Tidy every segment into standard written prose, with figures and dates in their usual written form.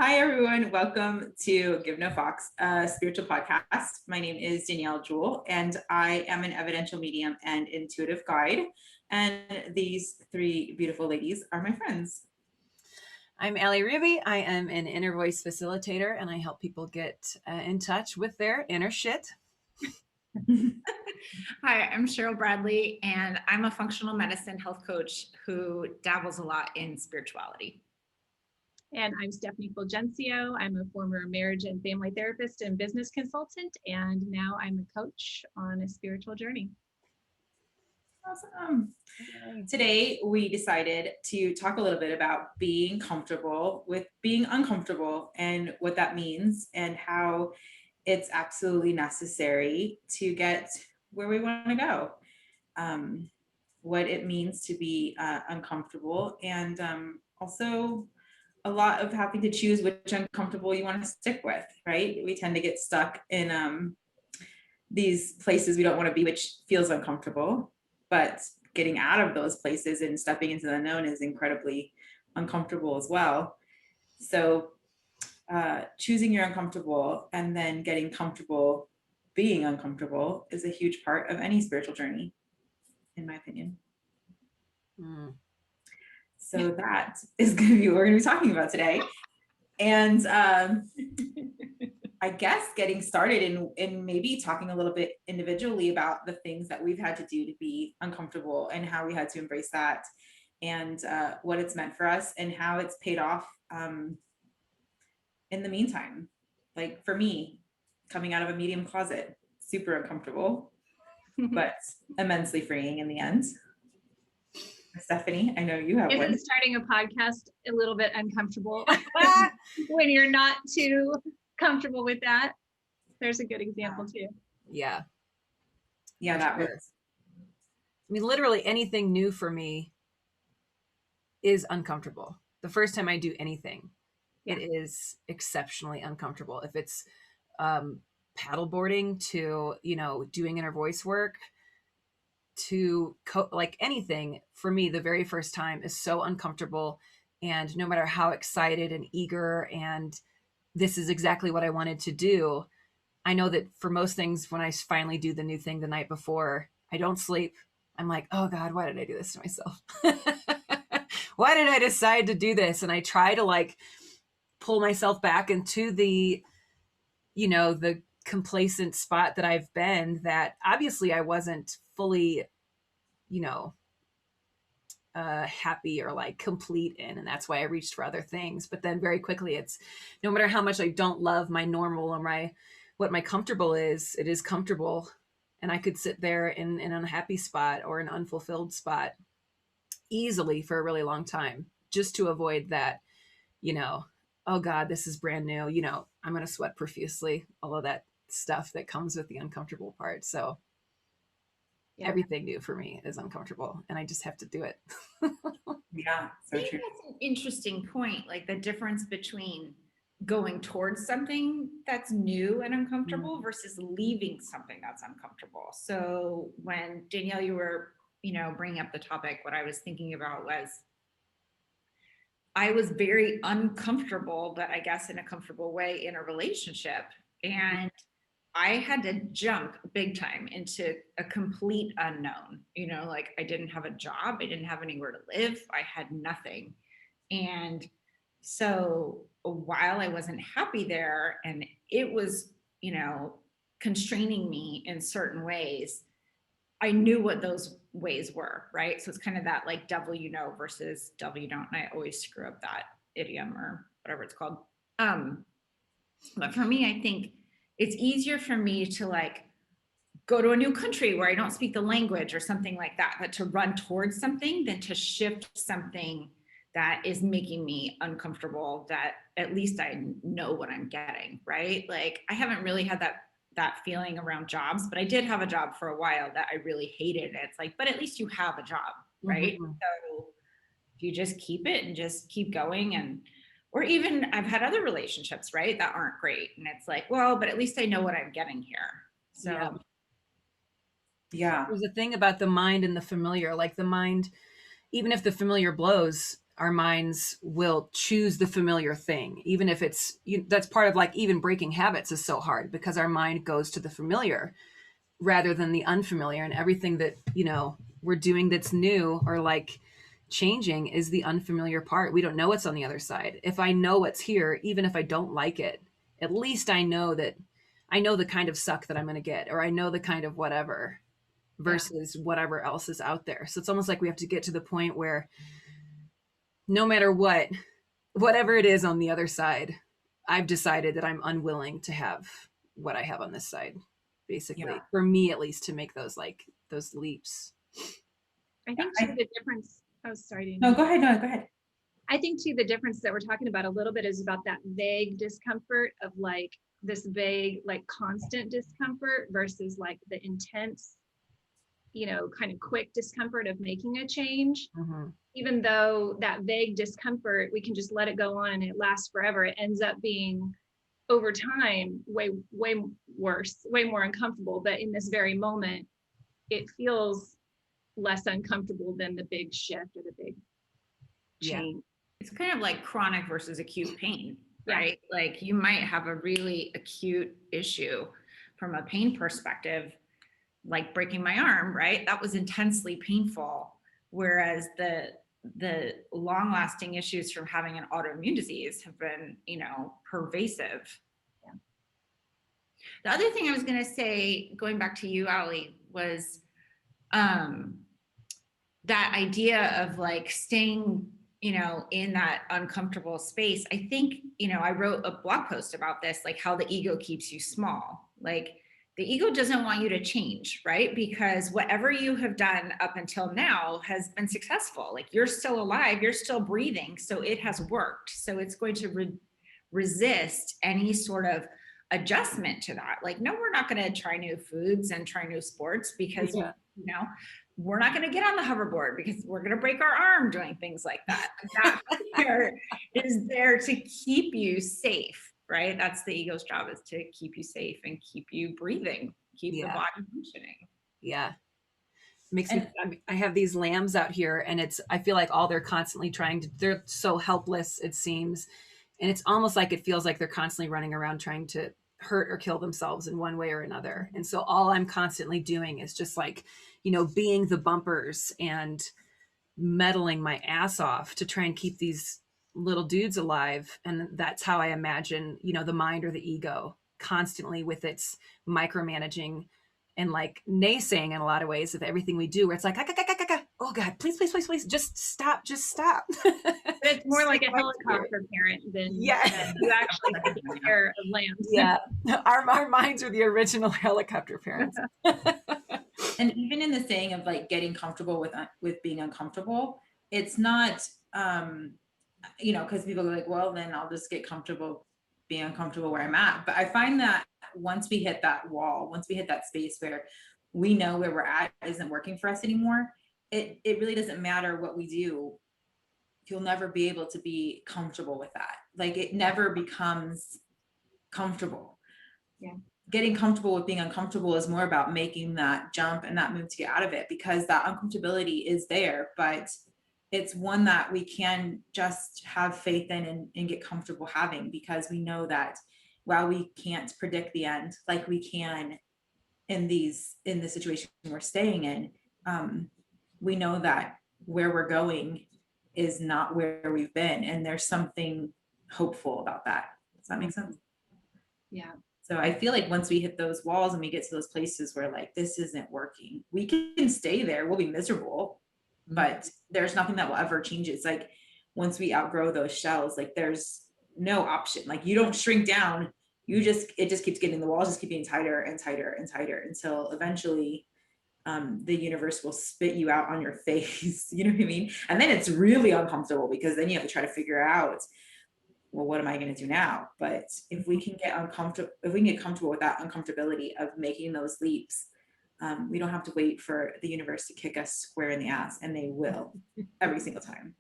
Hi, everyone. Welcome to Give No Fox, a spiritual podcast. My name is Danielle Jewell, and I am an evidential medium and intuitive guide. And these three beautiful ladies are my friends. I'm Allie Ruby. I am an inner voice facilitator, and I help people get in touch with their inner shit. Hi, I'm Cheryl Bradley, and I'm a functional medicine health coach who dabbles a lot in spirituality. And I'm Stephanie Fulgencio. I'm a former marriage and family therapist and business consultant, and now I'm a coach on a spiritual journey. Awesome. Today, we decided to talk a little bit about being comfortable with being uncomfortable and what that means and how it's absolutely necessary to get where we want to go. What it means to be uncomfortable, and also a lot of having to choose which uncomfortable you want to stick with, right? We tend to get stuck in these places we don't want to be, which feels uncomfortable, but getting out of those places and stepping into the unknown is incredibly uncomfortable as well. So choosing your uncomfortable and then getting comfortable being uncomfortable is a huge part of any spiritual journey, in my opinion. So that is going to be what we're going to be talking about today. And I guess getting started in maybe talking a little bit individually about the things that we've had to do to be uncomfortable and how we had to embrace that and what it's meant for us and how it's paid off in the meantime. Like for me, coming out of a medium closet, super uncomfortable, but immensely freeing in the end. Stephanie, I know you have one. Isn't starting a podcast a little bit uncomfortable when you're not too comfortable with that? There's a good example too. Yeah, that was. I mean, literally anything new for me is uncomfortable. The first time I do anything, it is exceptionally uncomfortable. If it's paddleboarding to, doing inner voice work, to like anything for me, the very first time is so uncomfortable. And no matter how excited and eager and this is exactly what I wanted to do, I know that for most things, when I finally do the new thing the night before, I don't sleep. I'm like, oh God, why did I do this to myself? Why did I decide to do this? And I try to like pull myself back into the complacent spot that I've been, that obviously I wasn't fully, happy or like complete in. And that's why I reached for other things. But then very quickly, it's no matter how much I don't love my normal or what my comfortable is, it is comfortable. And I could sit there in an unhappy spot or an unfulfilled spot easily for a really long time just to avoid that, oh God, this is brand new. I'm going to sweat profusely, all of that stuff that comes with the uncomfortable part. So everything new for me is uncomfortable and I just have to do it. Yeah, so true. That's an interesting point, like the difference between going towards something that's new and uncomfortable versus leaving something that's uncomfortable. So when Danielle, you were, bringing up the topic, what I was thinking about was I was very uncomfortable, but I guess in a comfortable way in a relationship. And I had to jump big time into a complete unknown. Like I didn't have a job, I didn't have anywhere to live, I had nothing. And so while I wasn't happy there and it was, constraining me in certain ways, I knew what those ways were, right? So it's kind of that like devil versus devil you don't. And I always screw up that idiom or whatever it's called. But for me, I think it's easier for me to like go to a new country where I don't speak the language or something like that, but to run towards something than to shift something that is making me uncomfortable, that at least I know what I'm getting, right? Like I haven't really had that feeling around jobs, but I did have a job for a while that I really hated. And it's like, but at least you have a job, right? Mm-hmm. So if you just keep it and just keep going, or even I've had other relationships, right, that aren't great. And it's like, well, but at least I know what I'm getting here. So yeah. There's a thing about the mind and the familiar, like the mind, even if the familiar blows, our minds will choose the familiar thing, even if that's part of like even breaking habits is so hard because our mind goes to the familiar rather than the unfamiliar, and everything that, we're doing that's new or like changing is the unfamiliar part. We don't know what's on the other side. If I know what's here, even if I don't like it, at least I know the kind of suck that I'm going to get, or I know the kind of whatever versus whatever else is out there. So it's almost like we have to get to the point where no matter whatever it is on the other side, I've decided that I'm unwilling to have what I have on this side, basically, for me at least, to make those leaps. I think too, the difference. Oh, sorry. No, go ahead. No, go ahead. I think too, the difference that we're talking about a little bit is about that vague discomfort of like this vague, like constant discomfort versus like the intense, kind of quick discomfort of making a change. Mm-hmm. Even though that vague discomfort, we can just let it go on and it lasts forever. It ends up being over time way worse, way more uncomfortable. But in this very moment, it feels less uncomfortable than the big shift or the big change. It's kind of like chronic versus acute pain, right? Like you might have a really acute issue from a pain perspective, like breaking my arm, right? That was intensely painful. Whereas the long lasting issues from having an autoimmune disease have been, pervasive. Yeah. The other thing I was going to say, going back to you, Ali, was that idea of like staying, in that uncomfortable space. I think, I wrote a blog post about this, like how the ego keeps you small. Like the ego doesn't want you to change, right? Because whatever you have done up until now has been successful. Like you're still alive, you're still breathing. So it has worked. So it's going to resist any sort of adjustment to that. Like, no, we're not going to try new foods and try new sports because, we're not going to get on the hoverboard because we're going to break our arm doing things like that. That fear is there to keep you safe, right? That's the ego's job, is to keep you safe and keep you breathing, keep the body functioning. Yeah. Makes me, I have these lambs out here and I feel like all they're constantly they're so helpless, it seems. And it's almost like it feels like they're constantly running around trying to hurt or kill themselves in one way or another. And so all I'm constantly doing is just like, being the bumpers and meddling my ass off to try and keep these little dudes alive. And that's how I imagine, the mind or the ego constantly with its micromanaging and like naysaying in a lot of ways of everything we do, where it's like, oh God, please, just stop. But it's more like a helicopter parent than you actually taking care of lambs. Yeah, our minds are the original helicopter parents. And even in the saying of like getting comfortable with being uncomfortable, it's not, because people are like, well, then I'll just get comfortable being uncomfortable where I'm at. But I find that once we hit that wall, once we hit that space where we know where we're at isn't working for us anymore, it really doesn't matter what we do. You'll never be able to be comfortable with that. Like it never becomes comfortable. Yeah. Getting comfortable with being uncomfortable is more about making that jump and that move to get out of it, because that uncomfortability is there, but it's one that we can just have faith in and get comfortable having, because we know that while we can't predict the end, like we can in the situation we're staying in, we know that where we're going is not where we've been. And there's something hopeful about that. Does that make sense? Yeah. So I feel like once we hit those walls and we get to those places where like, this isn't working, we can stay there. We'll be miserable, but there's nothing that will ever change it. It's like, once we outgrow those shells, like there's no option. Like you don't shrink down. It just keeps getting, the walls just keep getting tighter and tighter and tighter until eventually the universe will spit you out on your face. You know what I mean? And then it's really uncomfortable, because then you have to try to figure out, well, what am I going to do now? But if we can get comfortable with that uncomfortability of making those leaps, we don't have to wait for the universe to kick us square in the ass, and they will every single time.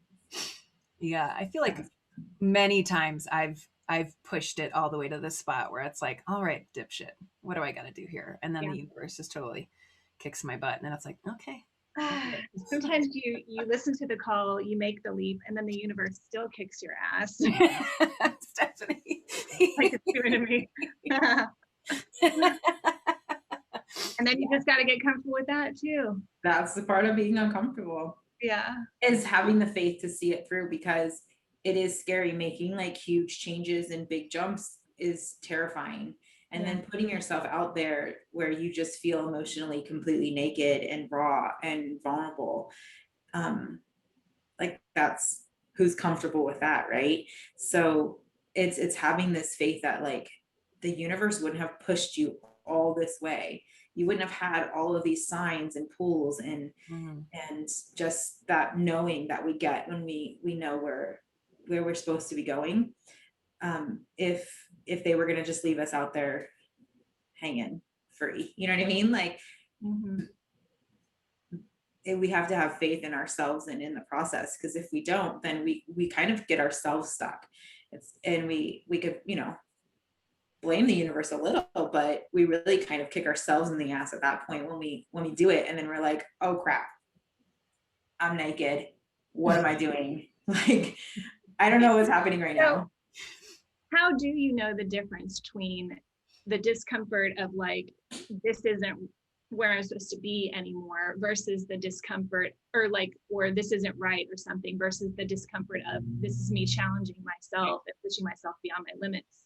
Yeah, I feel like many times I've pushed it all the way to this spot where it's like, all right, dipshit, what do I got to do here? And then the universe just totally kicks my butt, and then it's like, okay, Sometimes you listen to the call, you make the leap, and then the universe still kicks your ass. Stephanie. Like it's doing to me. And then you just got to get comfortable with that too. That's the part of being uncomfortable, Yeah. is having the faith to see it through, because it is scary. Making like huge changes and big jumps is terrifying. And then putting yourself out there where you just feel emotionally completely naked and raw and vulnerable. Like that's, who's comfortable with that, right? So it's having this faith that like the universe wouldn't have pushed you all this way. You wouldn't have had all of these signs and pulls and and just that knowing that we get when we know where we're supposed to be going. If they were going to just leave us out there hanging free, you know what I mean? Like we have to have faith in ourselves and in the process, because if we don't, then we kind of get ourselves stuck. And we could, you know, blame the universe a little, but we really kind of kick ourselves in the ass at that point when we do it, and then we're like, oh crap, I'm naked, what am I doing? Like, I don't know what's happening right now. How do you know the difference between the discomfort of like, this isn't where I'm supposed to be anymore, versus the discomfort or this isn't right or something, versus the discomfort of this is me challenging myself and pushing myself beyond my limits?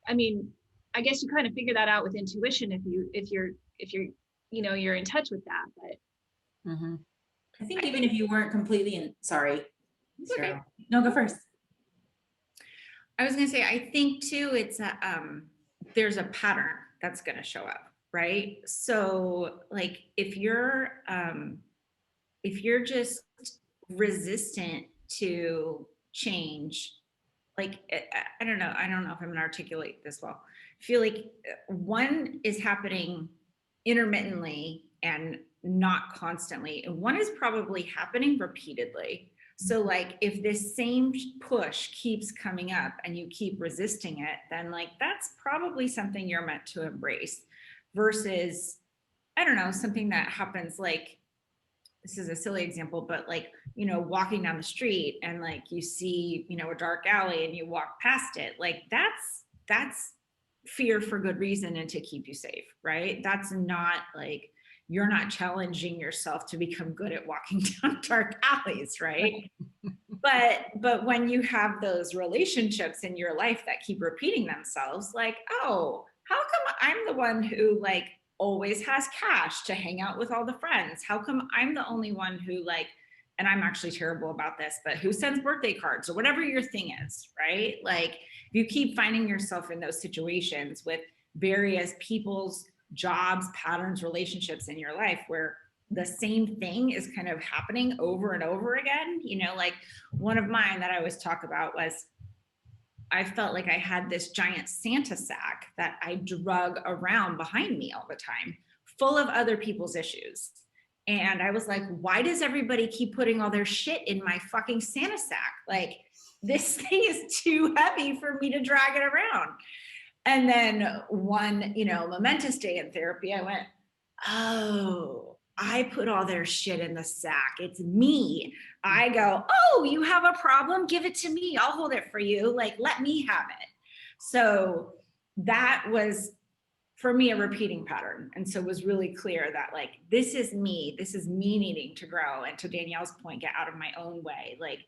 I mean, I guess you kind of figure that out with intuition if you're you know, you're in touch with that. But I think even if you weren't completely sorry. Okay. No, go first. I was gonna say, I think too, it's there's a pattern that's gonna show up, right? So like if you're just resistant to change, like I don't know if I'm gonna articulate this well. I feel like one is happening intermittently and not constantly, and one is probably happening repeatedly. So like if this same push keeps coming up and you keep resisting it, then like that's probably something you're meant to embrace, versus, I don't know, something that happens, like, this is a silly example, but like, you know, walking down the street and like you see, you know, a dark alley and you walk past it, like that's fear for good reason and to keep you safe, right? That's not like, you're not challenging yourself to become good at walking down dark alleys, right? But when you have those relationships in your life that keep repeating themselves, like, oh, how come I'm the one who like always has cash to hang out with all the friends? How come I'm the only one who like, and I'm actually terrible about this, but who sends birthday cards or whatever your thing is, right? Like you keep finding yourself in those situations with various people's jobs, patterns, relationships in your life where the same thing is kind of happening over and over again. You know, like one of mine that I always talk about was, I felt like I had this giant Santa sack that I drug around behind me all the time, full of other people's issues. And I was like, why does everybody keep putting all their shit in my fucking Santa sack? Like, this thing is too heavy for me to drag it around. And then one, you know, momentous day in therapy, I went, oh, I put all their shit in the sack. It's me. I go, oh, you have a problem? Give it to me. I'll hold it for you. Like, let me have it. So that was, for me, a repeating pattern. And so it was really clear that like, this is me needing to grow. And to Danielle's point, get out of my own way. Like,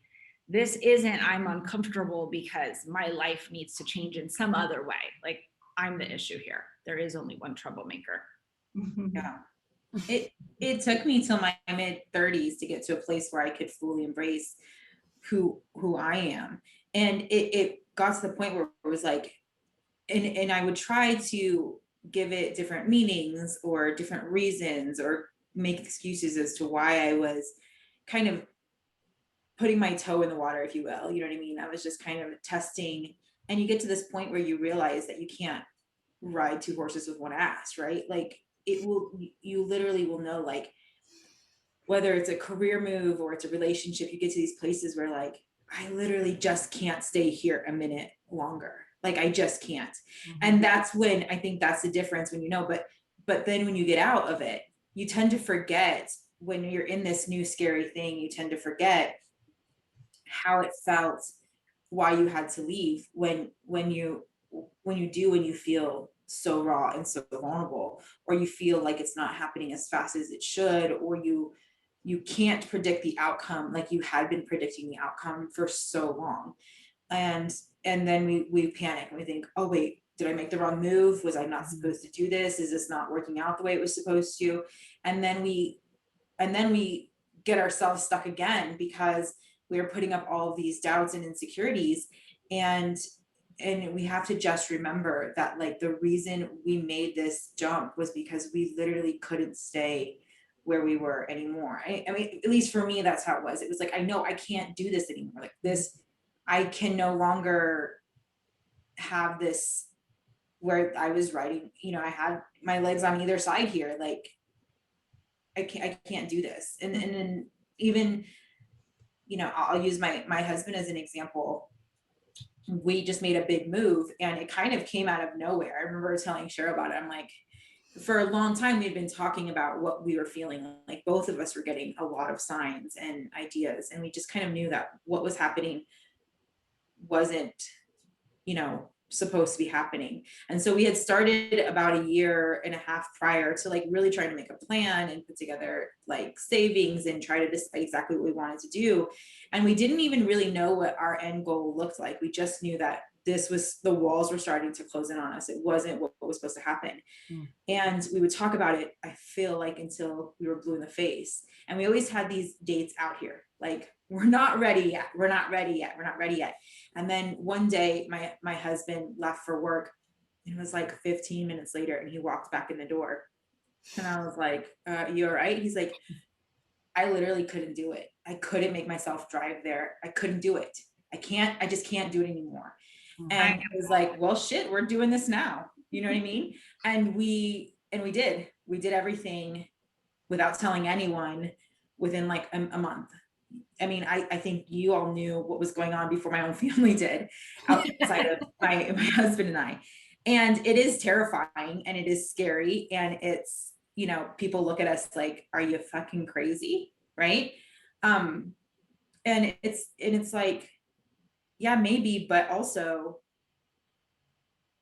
this isn't, I'm uncomfortable because my life needs to change in some other way. Like, I'm the issue here. There is only one troublemaker. Yeah. It took me till my mid 30s to get to a place where I could fully embrace who I am. And it got to the point where it was like, and I would try to give it different meanings or different reasons or make excuses as to why I was kind of putting my toe in the water, if you will. You know what I mean? I was just kind of testing. And you get to this point where you realize that you can't ride two horses with one ass, right? Like you literally will know, like, whether it's a career move or it's a relationship, you get to these places where like, I literally just can't stay here a minute longer. Like, I just can't. Mm-hmm. And that's when I think that's the difference when you know, but then when you get out of it, you tend to forget when you're in this new scary thing, you tend to forget how it felt, why you had to leave when you feel so raw and so vulnerable, or you feel like it's not happening as fast as it should, or you can't predict the outcome like you had been predicting the outcome for so long. And then we panic and we think, oh wait, did I make the wrong move? Was I not supposed to do this? Is this not working out the way it was supposed to? And then we get ourselves stuck again because we're putting up all of these doubts and insecurities. And we have to just remember that, like, the reason we made this jump was because we literally couldn't stay where we were anymore. I mean, at least for me, that's how it was. It was like, I know I can't do this anymore. Like this, I can no longer have this where I was writing, I had my legs on either side here. Like I can't do this. And then even, I'll use my husband as an example. We just made a big move and it kind of came out of nowhere. I remember telling Cheryl about it. I'm like, for a long time, we'd been talking about what we were feeling. Like both of us were getting a lot of signs and ideas. And we just kind of knew that what was happening wasn't, supposed to be happening. And so we had started about a year and a half prior to like really trying to make a plan and put together like savings and try to decide exactly what we wanted to do. And we didn't even really know what our end goal looked like. We just knew that the walls were starting to close in on us. It wasn't what was supposed to happen. And we would talk about it, I feel like, until we were blue in the face. And we always had these dates out here, like, we're not ready yet. We're not ready yet. We're not ready yet. And then one day my husband left for work. It was like 15 minutes later and he walked back in the door. And I was like, you all right? He's like, I literally couldn't do it. I couldn't make myself drive there. I couldn't do it. I just can't do it anymore. And I was like, well, shit, we're doing this now. You know what I mean? And we did everything without telling anyone within like a month. I mean, I think you all knew what was going on before my own family did, outside of my husband and I. And it is terrifying and it is scary. And it's, people look at us like, are you fucking crazy? Right. And it's like, yeah, maybe, but also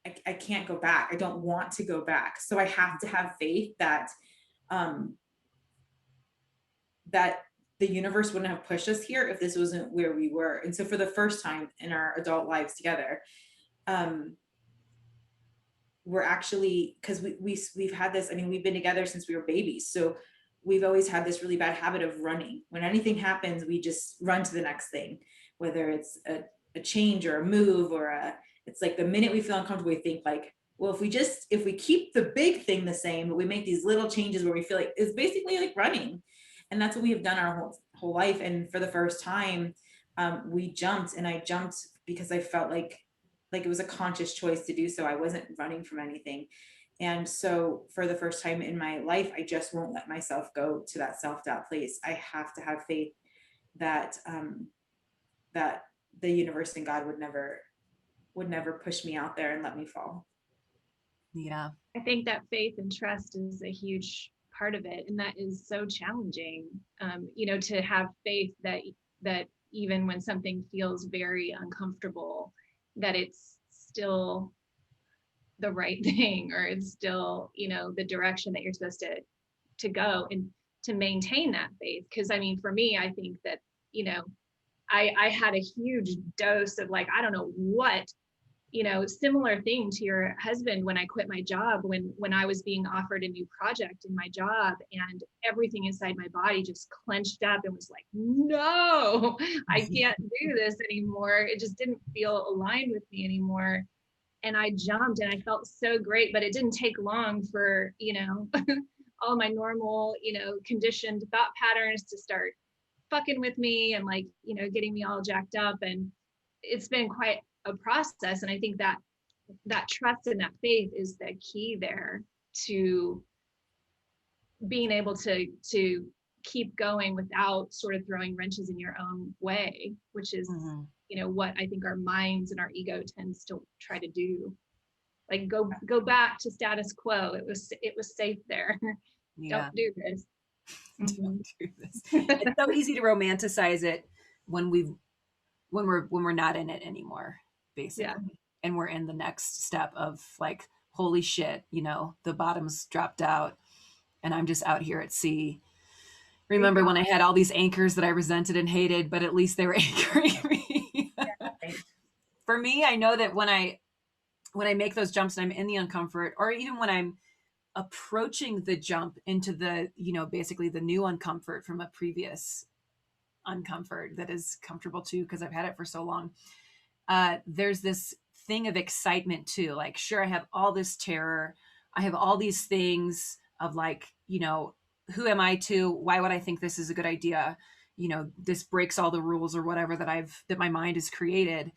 I can't go back. I don't want to go back. So I have to have faith that, that the universe wouldn't have pushed us here if this wasn't where we were. And so for the first time in our adult lives together, we're actually, because we've had this, I mean, we've been together since we were babies. So we've always had this really bad habit of running. When anything happens, we just run to the next thing, whether it's a change or a move it's like the minute we feel uncomfortable, we think like, well, if we keep the big thing the same, but we make these little changes where we feel like it's basically like running. And that's what we have done our whole life. And for the first time, we jumped, and I jumped because I felt like it was a conscious choice to do so. I wasn't running from anything. And so for the first time in my life, I just won't let myself go to that self-doubt place. I have to have faith that, that the universe and God would never push me out there and let me fall. Yeah. I think that faith and trust is a huge part of it. And that is so challenging, to have faith that even when something feels very uncomfortable, that it's still the right thing, or it's still, the direction that you're supposed to go, and to maintain that faith. Because I mean, for me, I think that, I had a huge dose of like, I don't know what, similar thing to your husband when I quit my job, when I was being offered a new project in my job, and everything inside my body just clenched up and was like, no, I can't do this anymore. It just didn't feel aligned with me anymore. And I jumped and I felt so great, but it didn't take long for, all my normal, conditioned thought patterns to start fucking with me and like, getting me all jacked up. And it's been quite a process. And I think that trust and that faith is the key there to being able to keep going without sort of throwing wrenches in your own way, which is, what I think our minds and our ego tends to try to do. Like go back to status quo. It was safe there. Yeah. Don't do this. Mhm. Don't do this. It's so easy to romanticize it when we're not in it anymore, basically. Yeah. And we're in the next step of like, holy shit, the bottom's dropped out and I'm just out here at sea. Remember when I had all these anchors that I resented and hated, but at least they were anchoring me. For me, I know that when I make those jumps and I'm in the uncomfort, or even when I'm approaching the jump into the, basically the new uncomfort from a previous uncomfort that is comfortable too, because I've had it for so long. There's this thing of excitement too. Like, sure, I have all this terror. I have all these things of like, who am I to? Why would I think this is a good idea? This breaks all the rules or whatever that my mind has created.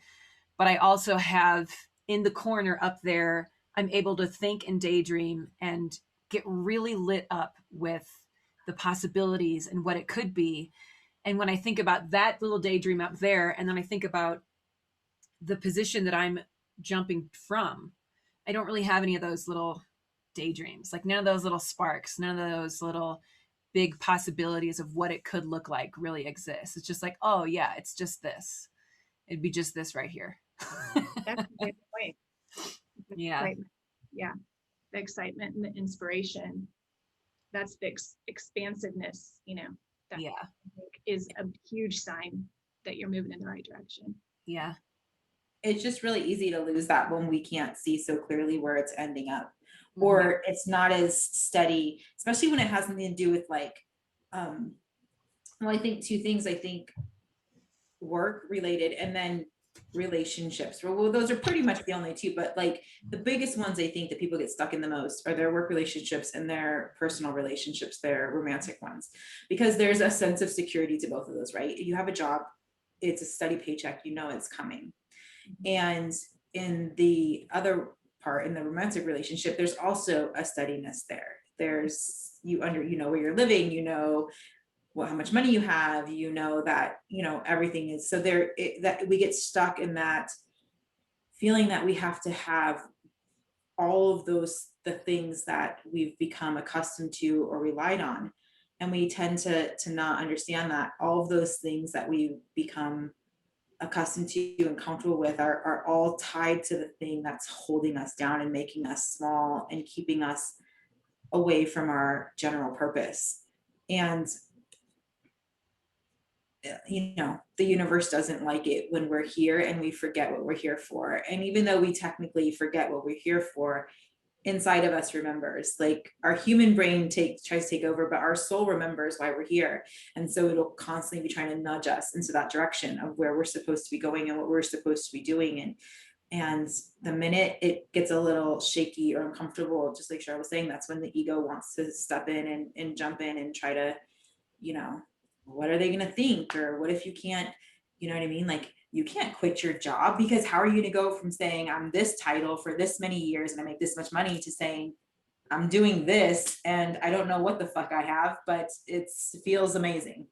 But I also have in the corner up there, I'm able to think and daydream and get really lit up with the possibilities and what it could be. And when I think about that little daydream up there, and then I think about the position that I'm jumping from, I don't really have any of those little daydreams, like none of those little sparks, none of those little big possibilities of what it could look like really exist. It's just like, oh yeah, it's just this. It'd be just this right here. That's a good point. Yeah. Right. Yeah. The excitement and the inspiration. That's the expansiveness, that Yeah. I think is a huge sign that you're moving in the right direction. Yeah. It's just really easy to lose that when we can't see so clearly where it's ending up, Mhm. or it's not as steady, especially when it has something to do with like, well, I think two things, I think work related and then relationships. Well, those are pretty much the only two, but like the biggest ones I think that people get stuck in the most are their work relationships and their personal relationships, their romantic ones, because there's a sense of security to both of those, right? You have a job, it's a steady paycheck, it's coming. And in the other part, in the romantic relationship, there's also a steadiness there. There's where you're living, how much money you have, that, everything is, so that we get stuck in that feeling that we have to have all of the things that we've become accustomed to or relied on. And we tend to not understand that all of those things that we've become accustomed to and comfortable with are all tied to the thing that's holding us down and making us small and keeping us away from our general purpose. And the universe doesn't like it when we're here and we forget what we're here for. And even though we technically forget what we're here for, inside of us remembers. Like our human brain tries to take over, but our soul remembers why we're here. And so it'll constantly be trying to nudge us into that direction of where we're supposed to be going and what we're supposed to be doing. And the minute it gets a little shaky or uncomfortable, just like Cheryl was saying, that's when the ego wants to step in and jump in and try to, what are they going to think? Or what if you can't, you know what I mean? Like you can't quit your job, because how are you going to go from saying I'm this title for this many years and I make this much money to saying I'm doing this and I don't know what the fuck I have, but it feels amazing.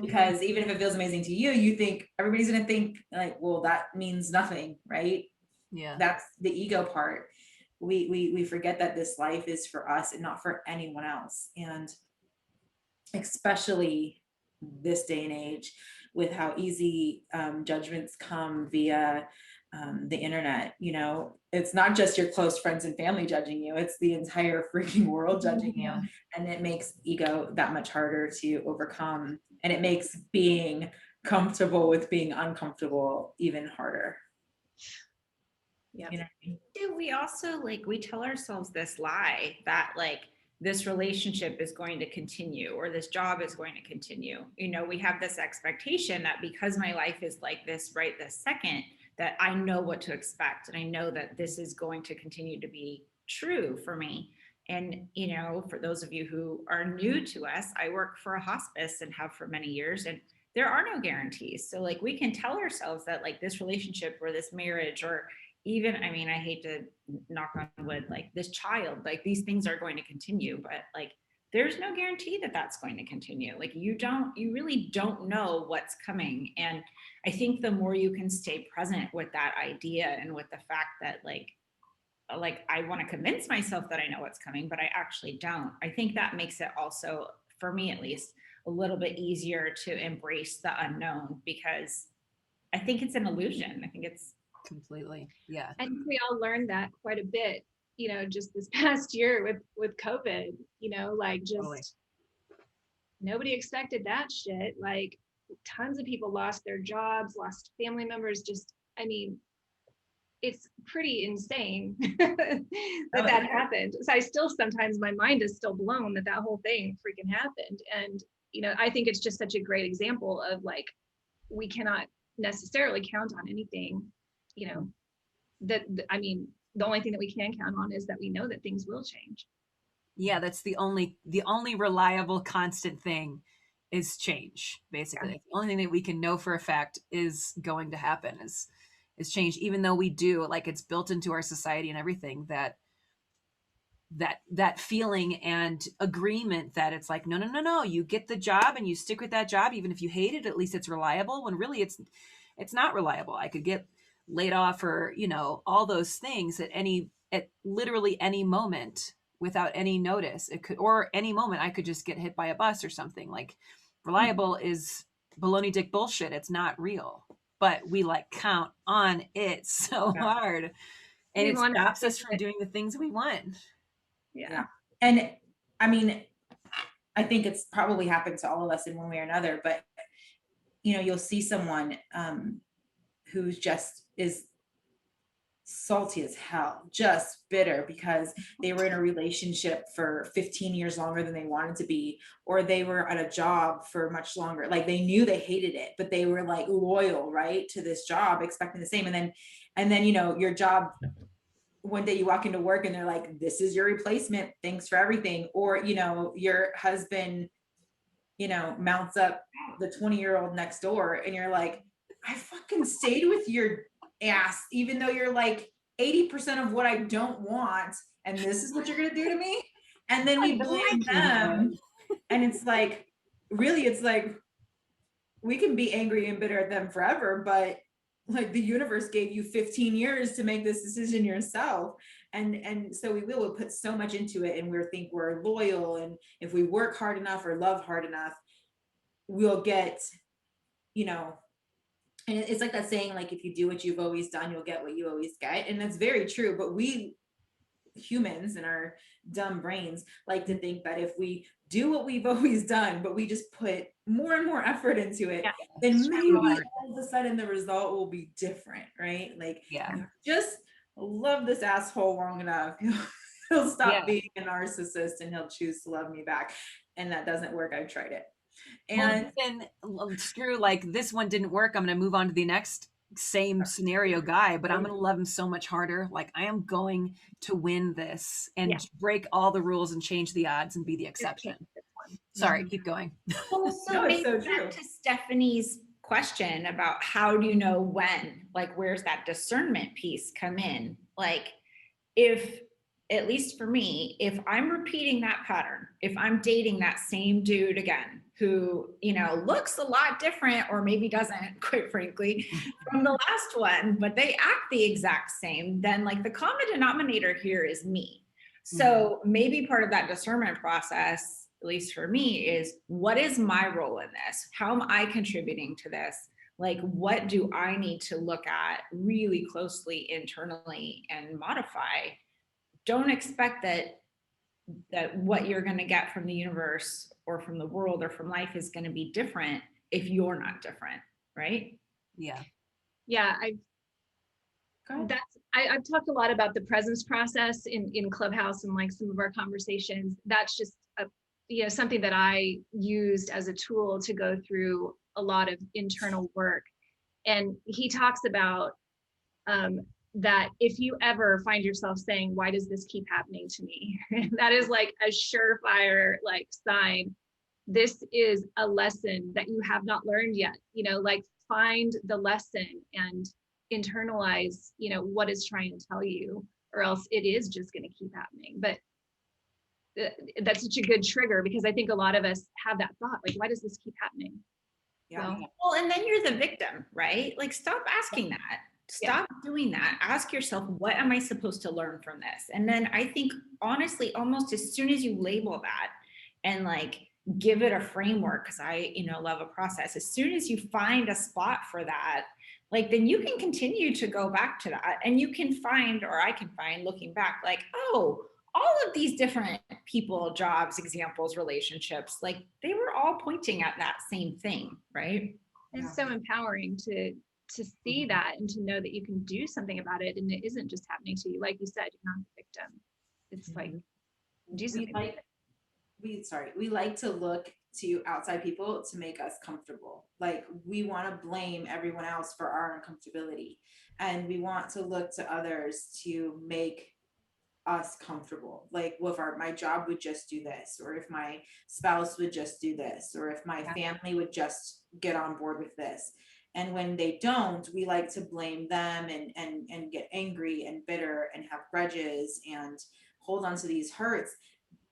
Because even if it feels amazing to you, you think everybody's going to think like, well, that means nothing, right? Yeah. That's the ego part. We forget that this life is for us and not for anyone else. And especially this day and age with how easy judgments come via the internet. It's not just your close friends and family judging you, it's the entire freaking world judging you. And it makes ego that much harder to overcome, and it makes being comfortable with being uncomfortable even harder. Yeah. Do we also we tell ourselves this lie that this relationship is going to continue or this job is going to continue? We have this expectation that because my life is like this right this second, that I know what to expect and I know that this is going to continue to be true for me. And, for those of you who are new to us, I work for a hospice and have for many years, and there are no guarantees. So we can tell ourselves that this relationship or this marriage, or even, I hate to knock on wood, this child, these things are going to continue, but there's no guarantee that that's going to continue. You really don't know what's coming. And I think the more you can stay present with that idea and with the fact that I want to convince myself that I know what's coming, but I actually don't. I think that makes it also for me at least, a little bit easier to embrace the unknown, because I think it's an illusion. I think it's Completely. Yeah. I think we all learned that quite a bit, just this past year with COVID, like Totally. just nobody expected that shit. Like tons of people lost their jobs, lost family members. Just, I mean, it's pretty insane that happened. So I still, sometimes my mind is still blown that whole thing freaking happened. And, I think it's just such a great example of like, we cannot necessarily count on anything, I mean, the only thing that we can count on is that we know that things will change. Yeah, that's the only reliable constant thing is change, basically. Yeah. The only thing that we can know for a fact is going to happen is change, even though we do, like, it's built into our society and everything, that feeling and agreement that it's like, no, you get the job and you stick with that job even if you hate it, at least it's reliable, when really it's not reliable. I could get laid off, or all those things at literally any moment without any notice. It could, or any moment I could just get hit by a bus or something. Like, reliable is baloney dick bullshit. It's not real, but we like count on it so hard, and We it want stops us from doing the things we want. Yeah. And I mean, I think it's probably happened to all of us in one way or another, but you'll see someone who's just is salty as hell, just bitter because they were in a relationship for 15 years longer than they wanted to be, or they were at a job for much longer. Like, they knew they hated it, but they were like loyal, right, to this job, expecting the same. And then your job, one day you walk into work and they're like, this is your replacement, thanks for everything. Or your husband mounts up the 20-year-old next door, and you're like, I fucking stayed with your ass, even though you're like 80% of what I don't want, and this is what you're gonna do to me. And then we blame them, and it's like, really, it's like, we can be angry and bitter at them forever, but like, the universe gave you 15 years to make this decision yourself. And so we'll put so much into it, and we think we're loyal, and if we work hard enough or love hard enough, we'll get, and it's like that saying, like, if you do what you've always done, you'll get what you always get. And that's very true. But we humans and our dumb brains like to think that if we do what we've always done, but we just put more and more effort into it, then maybe all of a sudden the result will be different, right? Like, just love this asshole long enough, he'll stop being a narcissist and he'll choose to love me back. And that doesn't work. I've tried it. And then screw, like, this one didn't work, I'm going to move on to the next same scenario guy, but I'm going to love him so much harder. Like, I am going to win this and break all the rules and change the odds and be the exception. Sorry, keep going. Well, so maybe back to Stephanie's question about how do you know when, like, where's that discernment piece come in? Like, if, at least for me, if I'm repeating that pattern, if I'm dating that same dude again, who, looks a lot different, or maybe doesn't, quite frankly, from the last one, but they act the exact same, then like the common denominator here is me. So maybe part of that discernment process, at least for me, is, what is my role in this? How am I contributing to this? Like, what do I need to look at really closely internally and modify? Don't expect that what you're going to get from the universe or from the world or from life is going to be different if you're not different, right? Yeah, I've talked a lot about the presence process in Clubhouse and like some of our conversations. That's just something that I used as a tool to go through a lot of internal work. And he talks about that if you ever find yourself saying, why does this keep happening to me? That is like a surefire like sign. This is a lesson that you have not learned yet. Like, find the lesson and internalize, what it's trying to tell you, or else it is just going to keep happening. But that's such a good trigger, because I think a lot of us have that thought, like, why does this keep happening? Well, and then you're the victim, right? Like, stop asking that. Stop doing that. Ask yourself, what am I supposed to learn from this? And then I think, honestly, almost as soon as you label that and like give it a framework, because I, love a process. As soon as you find a spot for that, like, then you can continue to go back to that, and you can find, or I can find looking back, like, oh, all of these different people, jobs, examples, relationships, like they were all pointing at that same thing, right? It's so empowering to see that and to know that you can do something about it, and it isn't just happening to you. Like you said, you're not the victim. It's like, do something. We like to look to outside people to make us comfortable. Like, we want to blame everyone else for our uncomfortability, and we want to look to others to make us comfortable. Like, well, if my job would just do this, or if my spouse would just do this, or if my family would just get on board with this. And when they don't, we like to blame them and get angry and bitter and have grudges and hold on to these hurts.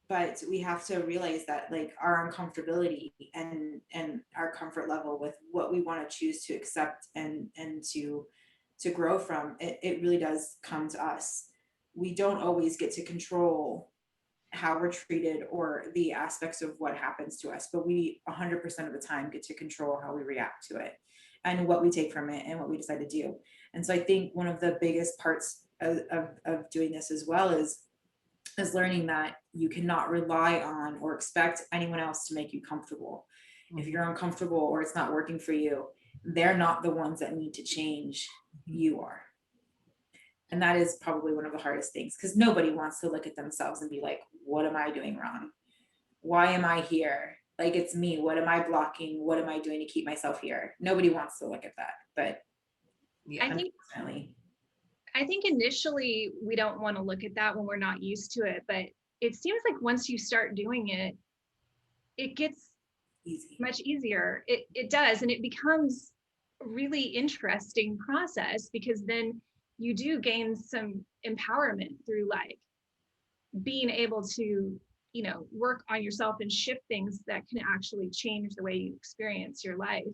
But we have to realize that, like, our uncomfortability and our comfort level with what we want to choose to accept and to grow from, it really does come to us. We don't always get to control how we're treated or the aspects of what happens to us, but we 100% of the time get to control how we react to it and what we take from it and what we decide to do. And so I think one of the biggest parts of doing this as well is learning that you cannot rely on or expect anyone else to make you comfortable. If you're uncomfortable or it's not working for you, they're not the ones that need to change. You are. And that is probably one of the hardest things, because nobody wants to look at themselves and be like, what am I doing wrong? Why am I here? Like, it's me. What am I blocking? What am I doing to keep myself here? Nobody wants to look at that. But Yeah. I think initially we don't want to look at that when we're not used to it, but it seems like once you start doing it, it gets easy. Much easier. It does. And it becomes a really interesting process, because then you do gain some empowerment through, like, being able to, work on yourself and shift things that can actually change the way you experience your life.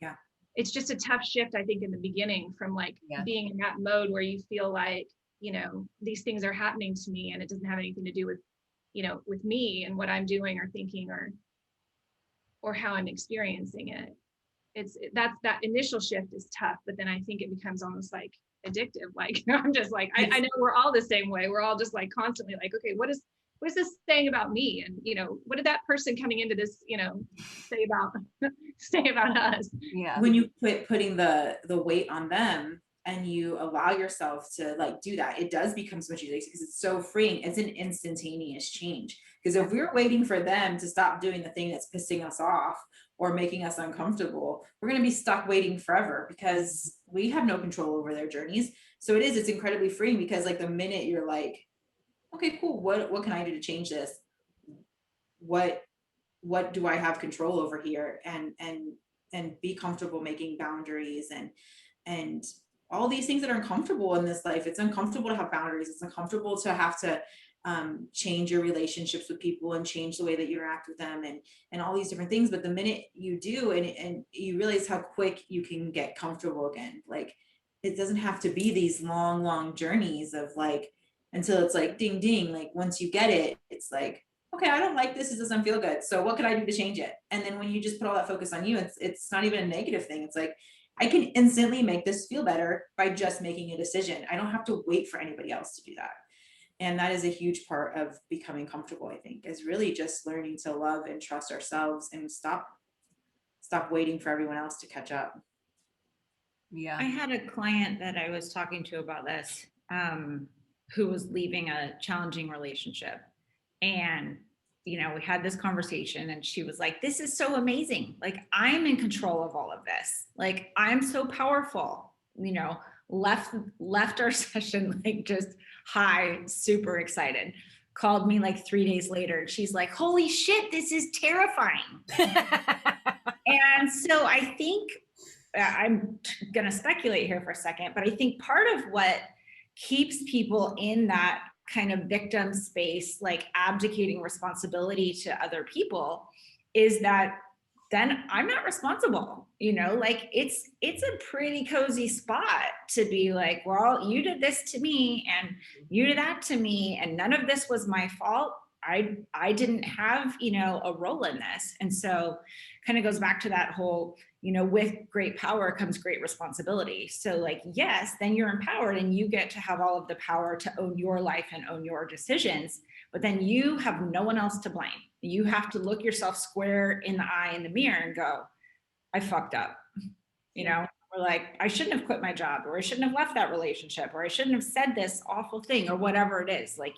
Yeah. It's just a tough shift, I think, in the beginning, from like being in that mode where you feel like, these things are happening to me and it doesn't have anything to do with, with me and what I'm doing or thinking or how I'm experiencing it. That initial shift is tough, but then I think it becomes almost like addictive. Like, I'm just like, I know we're all the same way. We're all just like constantly like, okay, what is this saying about me? And, what did that person coming into this, say about us? Yeah. When you quit putting the weight on them and you allow yourself to, like, do that, it does become so much easier, because it's so freeing. It's an instantaneous change. Because if we're waiting for them to stop doing the thing that's pissing us off or making us uncomfortable, we're going to be stuck waiting forever, because we have no control over their journeys. So it's incredibly freeing, because, like, the minute you're like, okay, cool, what can I do to change this? What do I have control over here? And be comfortable making boundaries and all these things that are uncomfortable in this life. It's uncomfortable to have boundaries. It's uncomfortable to have to change your relationships with people and change the way that you interact with them and all these different things. But the minute you do, and you realize how quick you can get comfortable again. Like, it doesn't have to be these long journeys of, like, until it's like ding ding. Like, once you get it, it's like, okay, I don't like this. It doesn't feel good. So what could I do to change it? And then when you just put all that focus on you, it's not even a negative thing. It's like, I can instantly make this feel better by just making a decision. I don't have to wait for anybody else to do that. And that is a huge part of becoming comfortable, I think, is really just learning to love and trust ourselves and stop waiting for everyone else to catch up. Yeah. I had a client that I was talking to about this, who was leaving a challenging relationship. And, we had this conversation and she was like, this is so amazing. Like, I'm in control of all of this. Like, I'm so powerful, left our session, like, just high, super excited, called me like 3 days later. And she's like, holy shit, this is terrifying. And so I think, I'm going to speculate here for a second, but I think part of what keeps people in that kind of victim space, like abdicating responsibility to other people, is that then I'm not responsible, like it's a pretty cozy spot to be like, well, you did this to me and you did that to me and none of this was my fault. I didn't have, you know, a role in this. And so kind of goes back to that whole, you know, with great power comes great responsibility. So like, yes, then you're empowered and you get to have all of the power to own your life and own your decisions, but then you have no one else to blame. You have to look yourself square in the eye in the mirror and go, I fucked up. You know, or like, I shouldn't have quit my job, or I shouldn't have left that relationship, or I shouldn't have said this awful thing, or whatever it is. Like,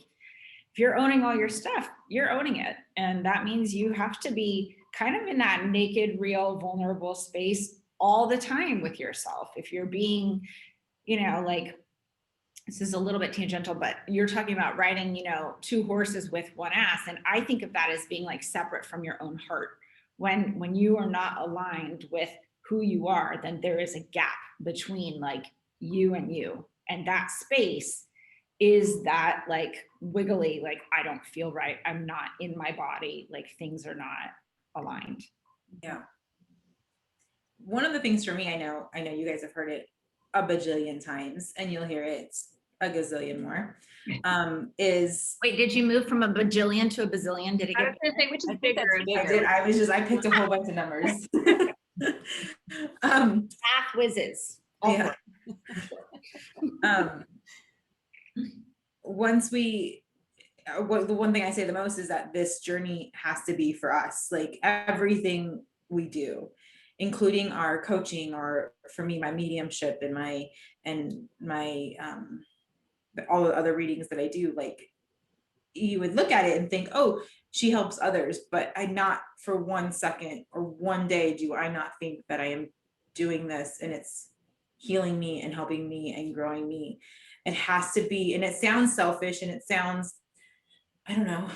if you're owning all your stuff, you're owning it. And that means you have to be kind of in that naked, real, vulnerable space all the time with yourself. If you're being, you know, like, this is a little bit tangential, but you're talking about riding, you know, two horses with one ass. And I think of that as being like separate from your own heart. When you are not aligned with who you are, then there is a gap between like you and you. And that space is that like wiggly, like I don't feel right. I'm not in my body. Like things are not aligned. Yeah. One of the things for me, I know you guys have heard it a bajillion times and you'll hear it a gazillion more, is Wait, did you move from a bajillion to a bazillion? Did it I get was gonna say, which is I think bigger? that's bigger. I did, I picked a whole bunch of numbers. math whizzes? Yeah. Once we, the one thing I say the most is that this journey has to be for us, like everything we do, including our coaching, or for me, my mediumship and my all the other readings that I do, like you would look at it and think, oh, she helps others, but I not for 1 second or one day do I not think that I am doing this and it's healing me and helping me and growing me. It has to be, and it sounds selfish and it sounds, I don't know,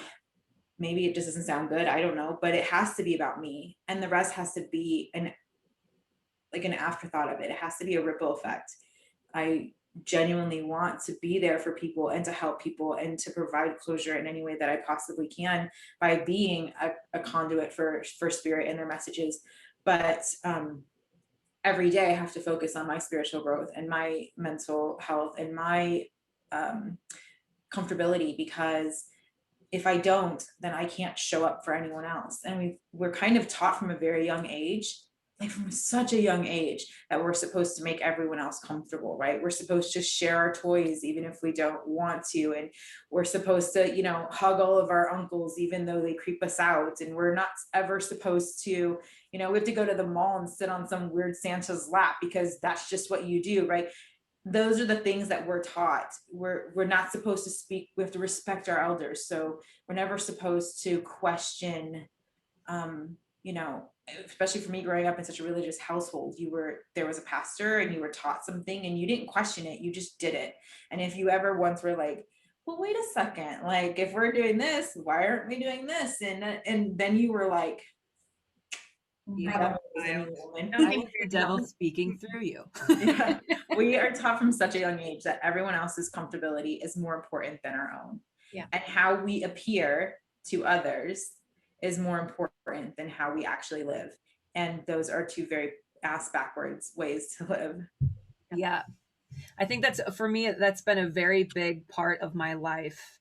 maybe it just doesn't sound good, I don't know, but it has to be about me, and the rest has to be an afterthought of it. It has to be a ripple effect. I genuinely want to be there for people and to help people and to provide closure in any way that I possibly can by being a conduit for spirit and their messages. But every day I have to focus on my spiritual growth and my mental health and my comfortability, because if I don't, then I can't show up for anyone else. And we're kind of taught from a very young age, like from such a young age, that we're supposed to make everyone else comfortable, right? We're supposed to share our toys even if we don't want to. And we're supposed to, you know, hug all of our uncles even though they creep us out. And we're not ever supposed to, you know, we have to go to the mall and sit on some weird Santa's lap because that's just what you do, right? Those are the things that we're taught. We're not supposed to speak, we have to respect our elders. So we're never supposed to question, you know, especially for me growing up in such a religious household, there was a pastor and you were taught something and you didn't question it, you just did it. And if you ever once were like, well, wait a second, like if we're doing this, why aren't we doing this? And then you were like, Yeah. The devil speaking through you. Yeah. We are taught from such a young age that everyone else's comfortability is more important than our own. Yeah. And how we appear to others is more important than how we actually live. And those are two very ass backwards ways to live. Yeah. I think that's, for me, that's been a very big part of my life.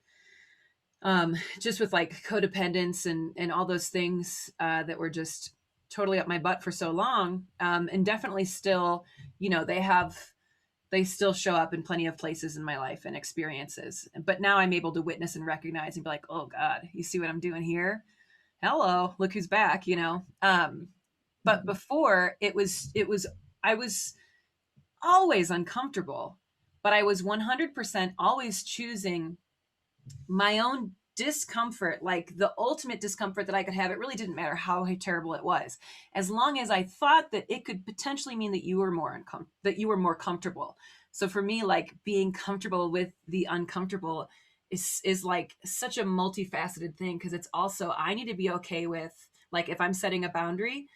Just with like codependence and all those things that were just totally up my butt for so long. And definitely still, you know, they still show up in plenty of places in my life and experiences. But now I'm able to witness and recognize and be like, oh God, you see what I'm doing here? Hello, look who's back, you know? But before I was always uncomfortable, but I was 100% always choosing my own discomfort, like the ultimate discomfort that I could have. It really didn't matter how terrible it was, as long as I thought that it could potentially mean that you were more comfortable. So for me, like being comfortable with the uncomfortable is like such a multifaceted thing, because it's also, I need to be okay with, like, if I'm setting a boundary,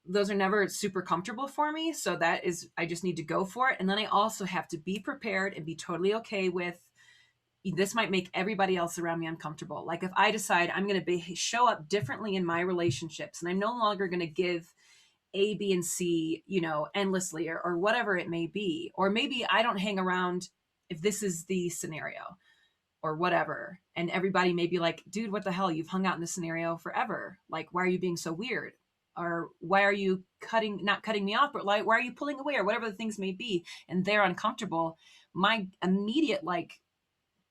those are never super comfortable for me. So that is, I just need to go for it. And then I also have to be prepared and be totally okay with, this might make everybody else around me uncomfortable. Like if I decide I'm going to show up differently in my relationships, and I'm no longer going to give A, B, and C, you know, endlessly, or whatever it may be, or maybe I don't hang around, if this is the scenario, or whatever. And everybody may be like, dude, what the hell? You've hung out in this scenario forever. Like, why are you being so weird? Or why are you not cutting me off, but like, why are you pulling away, or whatever the things may be? And they're uncomfortable. My immediate like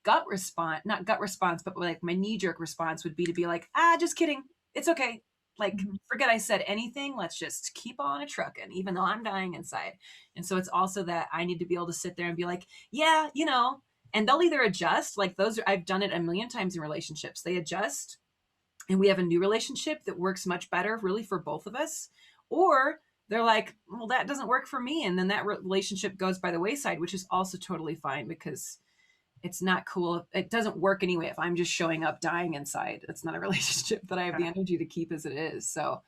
not gut response, but like my knee jerk response would be to be like, just kidding. It's okay. Like, forget I said anything. Let's just keep on a trucking, even though I'm dying inside. And so it's also that I need to be able to sit there and be like, yeah, and they'll either adjust, like I've done it a million times in relationships. They adjust and we have a new relationship that works much better really for both of us. Or they're like, well, that doesn't work for me. And then that relationship goes by the wayside, which is also totally fine, because it's not cool. It doesn't work anyway if I'm just showing up dying inside. It's not a relationship that I have the energy to keep as it is. So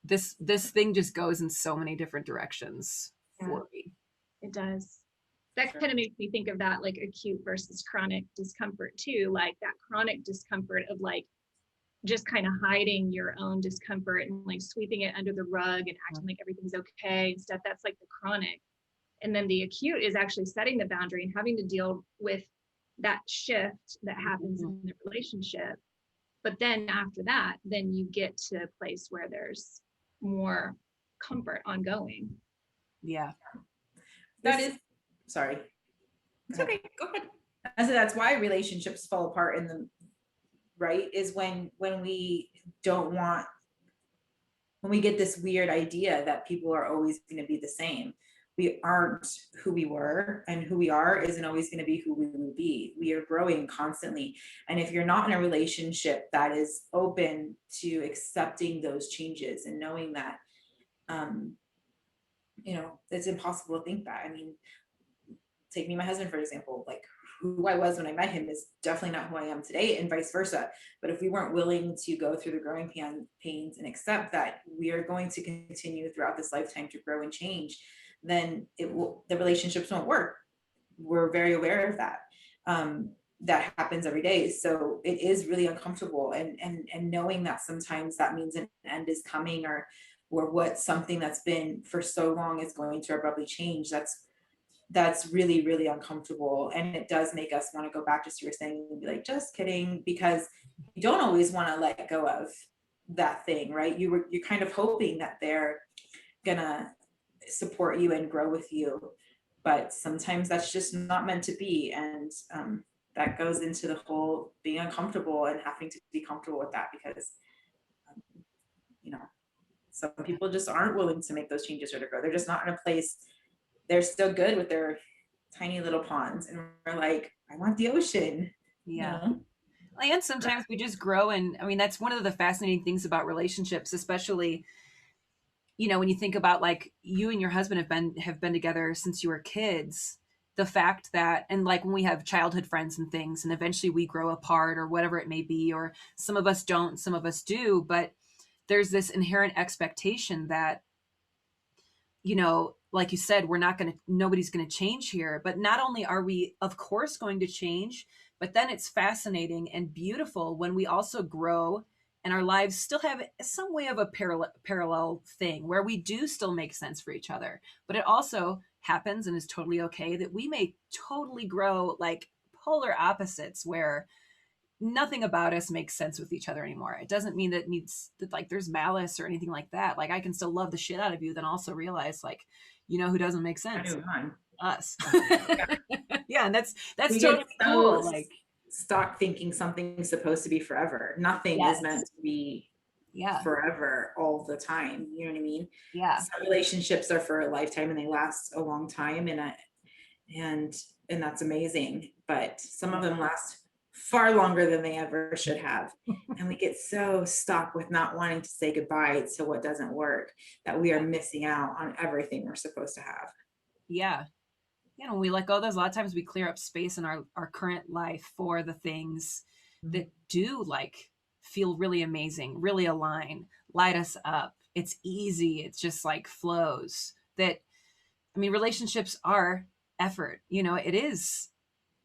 this thing just goes in so many different directions for me. It does. That kind of makes me think of that like acute versus chronic discomfort too. Like that chronic discomfort of like just kind of hiding your own discomfort and like sweeping it under the rug and acting like everything's okay and stuff. That's like the chronic. And then the acute is actually setting the boundary and having to deal with that shift that happens in the relationship. But then after that, then you get to a place where there's more comfort ongoing. Yeah. Sorry. It's okay. Go ahead. And so that's why relationships fall apart right, is when we get this weird idea that people are always going to be the same. We aren't who we were, and who we are isn't always going to be who we will be. We are growing constantly. And if you're not in a relationship that is open to accepting those changes and knowing that, it's impossible to think that. I mean, take me, my husband, for example, like who I was when I met him is definitely not who I am today, and vice versa. But if we weren't willing to go through the growing pains and accept that we are going to continue throughout this lifetime to grow and change, then the relationships won't work. We're very aware of that. That happens every day. So it is really uncomfortable, and knowing that sometimes that means an end is coming, or what something that's been for so long is going to abruptly change. That's really, really uncomfortable. And it does make us want to go back, just you were saying, and be like, just kidding, because you don't always want to let go of that thing, right? You're kind of hoping that they're gonna support you and grow with you, but sometimes that's just not meant to be. And that goes into the whole being uncomfortable and having to be comfortable with that, because some people just aren't willing to make those changes or to grow. They're just not in a place. They're still good with their tiny little ponds, and we're like, I want the ocean. Yeah. And sometimes we just grow. And I mean, that's one of the fascinating things about relationships, especially when you think about like you and your husband have been together since you were kids. The fact that, and like when we have childhood friends and things, and eventually we grow apart or whatever it may be, or some of us don't, some of us do, but there's this inherent expectation that, like you said, nobody's going to change here. But not only are we, of course, going to change, but then it's fascinating and beautiful when we also grow and our lives still have some way of a parallel thing where we do still make sense for each other. But it also happens, and is totally okay, that we may totally grow like polar opposites where nothing about us makes sense with each other anymore. It doesn't mean that like there's malice or anything like that. Like I can still love the shit out of you, then also realize like, who doesn't make sense? Us. Yeah, and that's totally cool. Like stop thinking something's supposed to be forever. Nothing is meant to be forever all the time. You know what I mean? Yeah. Some relationships are for a lifetime and they last a long time, and that's amazing. But some of them last far longer than they ever should have. And we get so stuck with not wanting to say goodbye to what doesn't work that we are missing out on everything we're supposed to have. Yeah. When we let go of those, a lot of times we clear up space in our current life for the things that do like feel really amazing, really align, light us up. It's easy. It's just like flows. Relationships are effort. It is.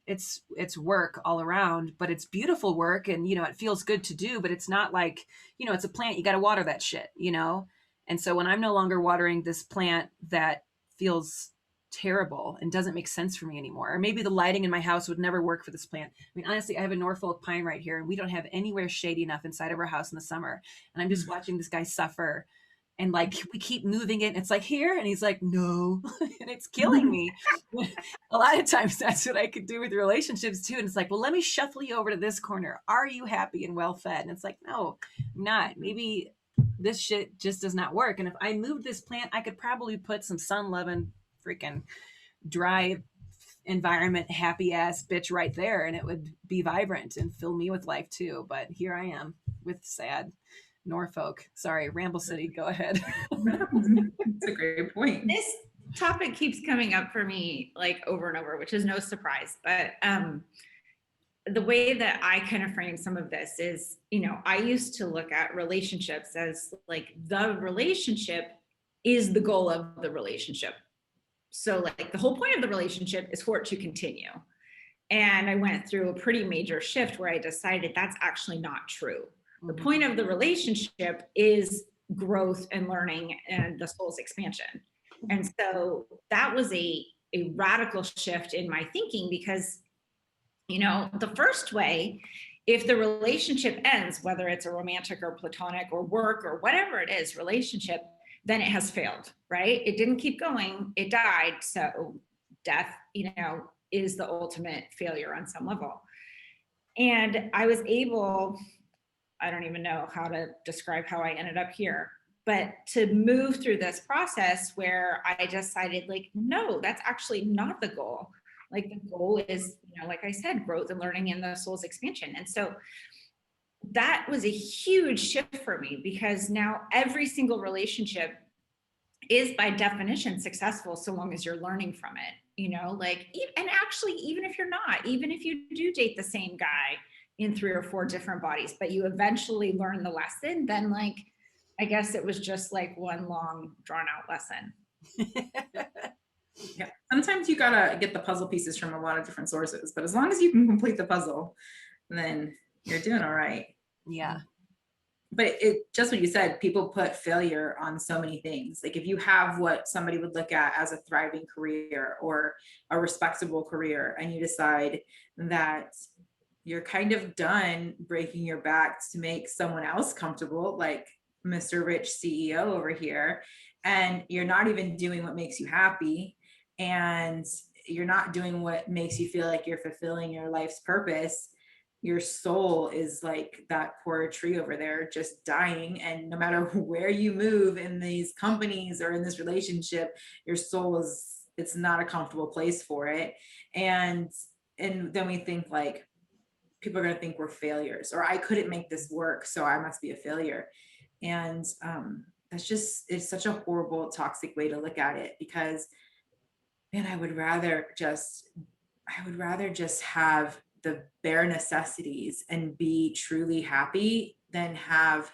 It's work all around, but it's beautiful work, and it feels good to do, but it's not like it's a plant, you got to water that shit. And so when I'm no longer watering this plant that feels terrible and doesn't make sense for me anymore. Or maybe the lighting in my house would never work for this plant. I mean, honestly, I have a Norfolk pine right here, and we don't have anywhere shady enough inside of our house in the summer. And I'm just watching this guy suffer. And like we keep moving it, and it's like here, and he's like, no, and it's killing me. A lot of times that's what I could do with relationships too. And it's like, well, let me shuffle you over to this corner. Are you happy and well fed? And it's like, no, I'm not. Maybe this shit just does not work. And if I moved this plant, I could probably put some sun loving freaking dry environment happy ass bitch right there, and it would be vibrant and fill me with life too. But here I am with sad Norfolk. Sorry, Ramble City, go ahead. That's a great point. This topic keeps coming up for me like over and over, which is no surprise. But the way that I kind of frame some of this is, you know, I used to look at relationships as like the relationship is the goal of the relationship. So like the whole point of the relationship is for it to continue. And I went through a pretty major shift where I decided that's actually not true. The point of the relationship is growth and learning and the soul's expansion. And so that was a radical shift in my thinking because, you know, the first way, if the relationship ends, whether it's a romantic or platonic or work or whatever it is, relationship, then it has failed, right? It didn't keep going, it died. So death, you know, is the ultimate failure on some level. And I was able, I don't even know how to describe how I ended up here, but to move through this process where I decided like, no, that's actually not the goal. Like the goal is, you know, like I said, growth and learning and the soul's expansion. And so that was a huge shift for me because now every single relationship is by definition successful so long as you're learning from it, you know, like, and actually, even if you're not, even if you do date the same guy in 3 or 4 different bodies, but you eventually learn the lesson, then like, I guess it was just like one long drawn out lesson. Yeah. Sometimes you gotta get the puzzle pieces from a lot of different sources, but as long as you can complete the puzzle, then you're doing all right. Yeah. But it just what you said, people put failure on so many things. Like if you have what somebody would look at as a thriving career or a respectable career, and you decide that you're kind of done breaking your back to make someone else comfortable, like Mr. Rich CEO over here, and you're not even doing what makes you happy, and you're not doing what makes you feel like you're fulfilling your life's purpose, your soul is like that poor tree over there just dying. And no matter where you move in these companies or in this relationship, your soul is, it's not a comfortable place for it. And then we think like, people are going to think we're failures, or I couldn't make this work, so I must be a failure. And that's just, it's such a horrible, toxic way to look at it because, man, I would rather just have the bare necessities and be truly happy than have,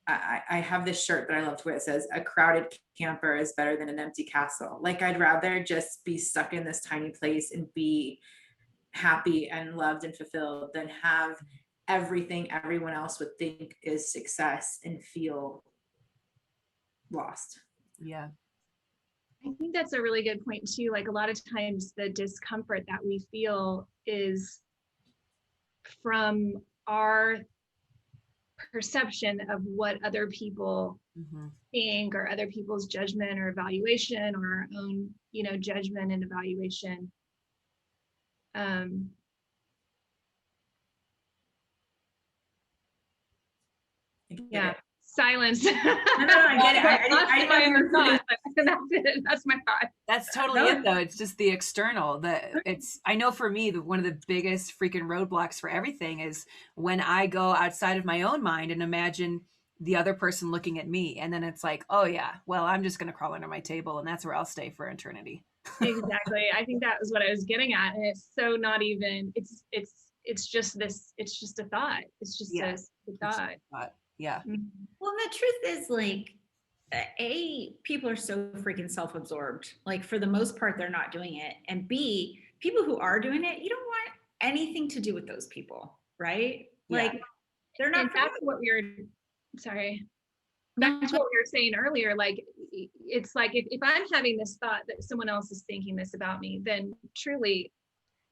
I have this shirt that I love to wear. It says, a crowded camper is better than an empty castle. Like I'd rather just be stuck in this tiny place and be happy and loved and fulfilled than have everything everyone else would think is success and feel lost. Yeah. I think that's a really good point too. Like a lot of times the discomfort that we feel is from our perception of what other people think, or other people's judgment or evaluation, or our own, you know, judgment and evaluation. Yeah. Silence. No, I get it. That's my thought. That's totally it though. It's just the external. I know for me, one of the biggest freaking roadblocks for everything is when I go outside of my own mind and imagine the other person looking at me. And then it's like, oh yeah, well, I'm just going to crawl under my table and that's where I'll stay for eternity. Exactly. I think that was what I was getting at. And it's so not even, it's just this, it's just a thought. It's just a thought. Yeah. Well, the truth is like, people are so freaking self-absorbed. Like for the most part, they're not doing it. And B, people who are doing it, you don't want anything to do with those people, right? Yeah. Like they're not. And that's what sorry. back to what we were saying earlier, like it's like if I'm having this thought that someone else is thinking this about me, then truly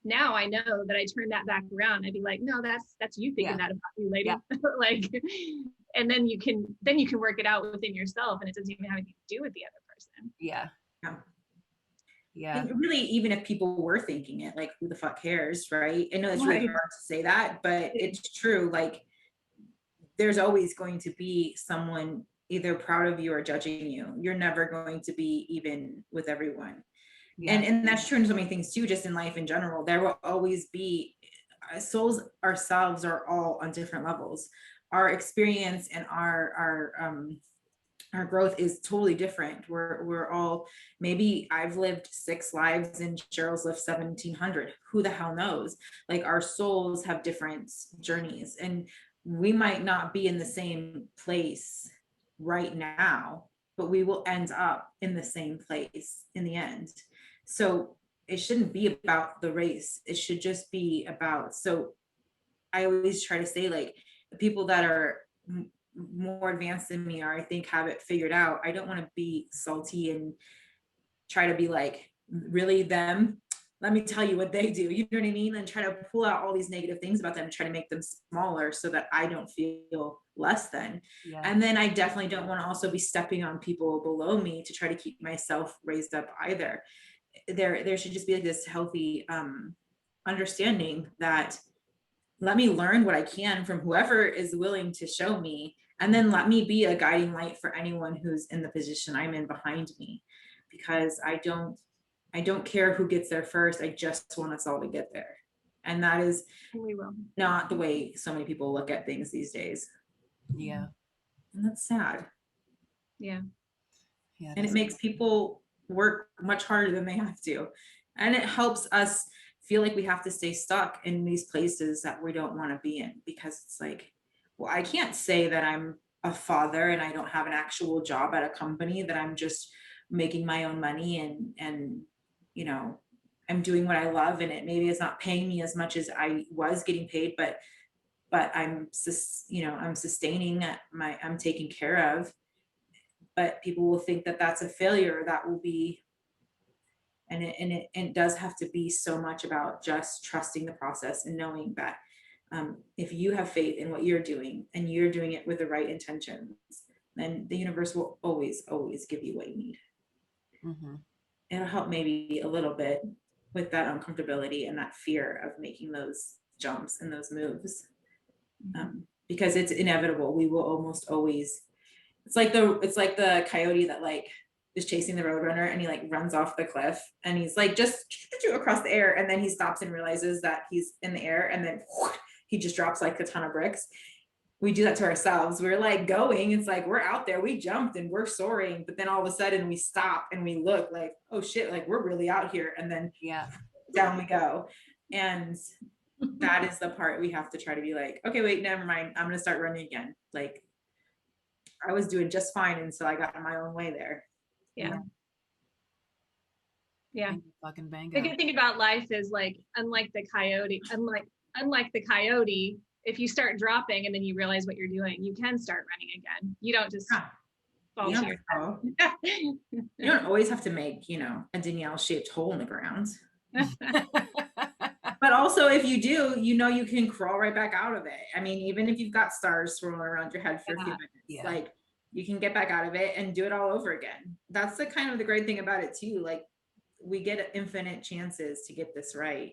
now I know that I turn that back around. I'd be like, no, that's you thinking that about you, lady. Like, and then you can work it out within yourself, and it doesn't even have anything to do with the other person. Yeah. And really, even if people were thinking it, like, who the fuck cares, right? I know it's really hard to say that, but it's true. Like, there's always going to be someone either proud of you or judging you. You're never going to be even with everyone. And that's true in so many things too, just in life in general. There will always be souls ourselves are all on different levels. Our experience and our growth is totally different. We're all, maybe I've lived 6 lives and Cheryl's lived 1700. Who the hell knows? Like, our souls have different journeys, and we might not be in the same place right now, but we will end up in the same place in the end. So it shouldn't be about the race. It should just be about, so I always try to say, like, the people that are more advanced than me, or I think have it figured out, I don't want to be salty and try to be like, really them? Let me tell you what they do. You know what I mean? And try to pull out all these negative things about them and try to make them smaller so that I don't feel less than. And then I definitely don't want to also be stepping on people below me to try to keep myself raised up either. There should just be like this healthy understanding that, let me learn what I can from whoever is willing to show me, and then let me be a guiding light for anyone who's in the position I'm in behind me, because I don't care who gets there first. I just want us all to get there. And that is not the way so many people look at things these days. Yeah. And that's sad. Yeah. And it makes people work much harder than they have to. And it helps us feel like we have to stay stuck in these places that we don't want to be in, because it's like, well, I can't say that I'm a father and I don't have an actual job at a company, that I'm just making my own money and you know, I'm doing what I love, and it maybe is not paying me as much as I was getting paid, but I'm sustaining I'm taken care of. But people will think that that's a failure. That will be, and it does have to be so much about just trusting the process and knowing that if you have faith in what you're doing and you're doing it with the right intentions, then the universe will always give you what you need. It'll help maybe a little bit with that uncomfortability and that fear of making those jumps and those moves, because it's inevitable. We will almost always, it's like the coyote that like is chasing the roadrunner, and he like runs off the cliff, and he's like just across the air, and then he stops and realizes that he's in the air, and then he just drops like a ton of bricks. We do that to ourselves. We're like going, it's like we're out there, we jumped and we're soaring, but then all of a sudden we stop and we look like, oh shit, like we're really out here, and then down we go. And that is the part we have to try to be like, okay, wait, never mind, I'm gonna start running again. Like, I was doing just fine until I got in my own way there. Fucking bang. The good thing about life is, like, unlike the coyote, if you start dropping and then you realize what you're doing, you can start running again. You don't just fall to your death. You don't always have to make, a Danielle shaped hole in the ground. But also, if you do, you can crawl right back out of it. I mean, even if you've got stars swirling around your head for a few minutes, like, you can get back out of it and do it all over again. That's the kind of the great thing about it too. Like, we get infinite chances to get this right.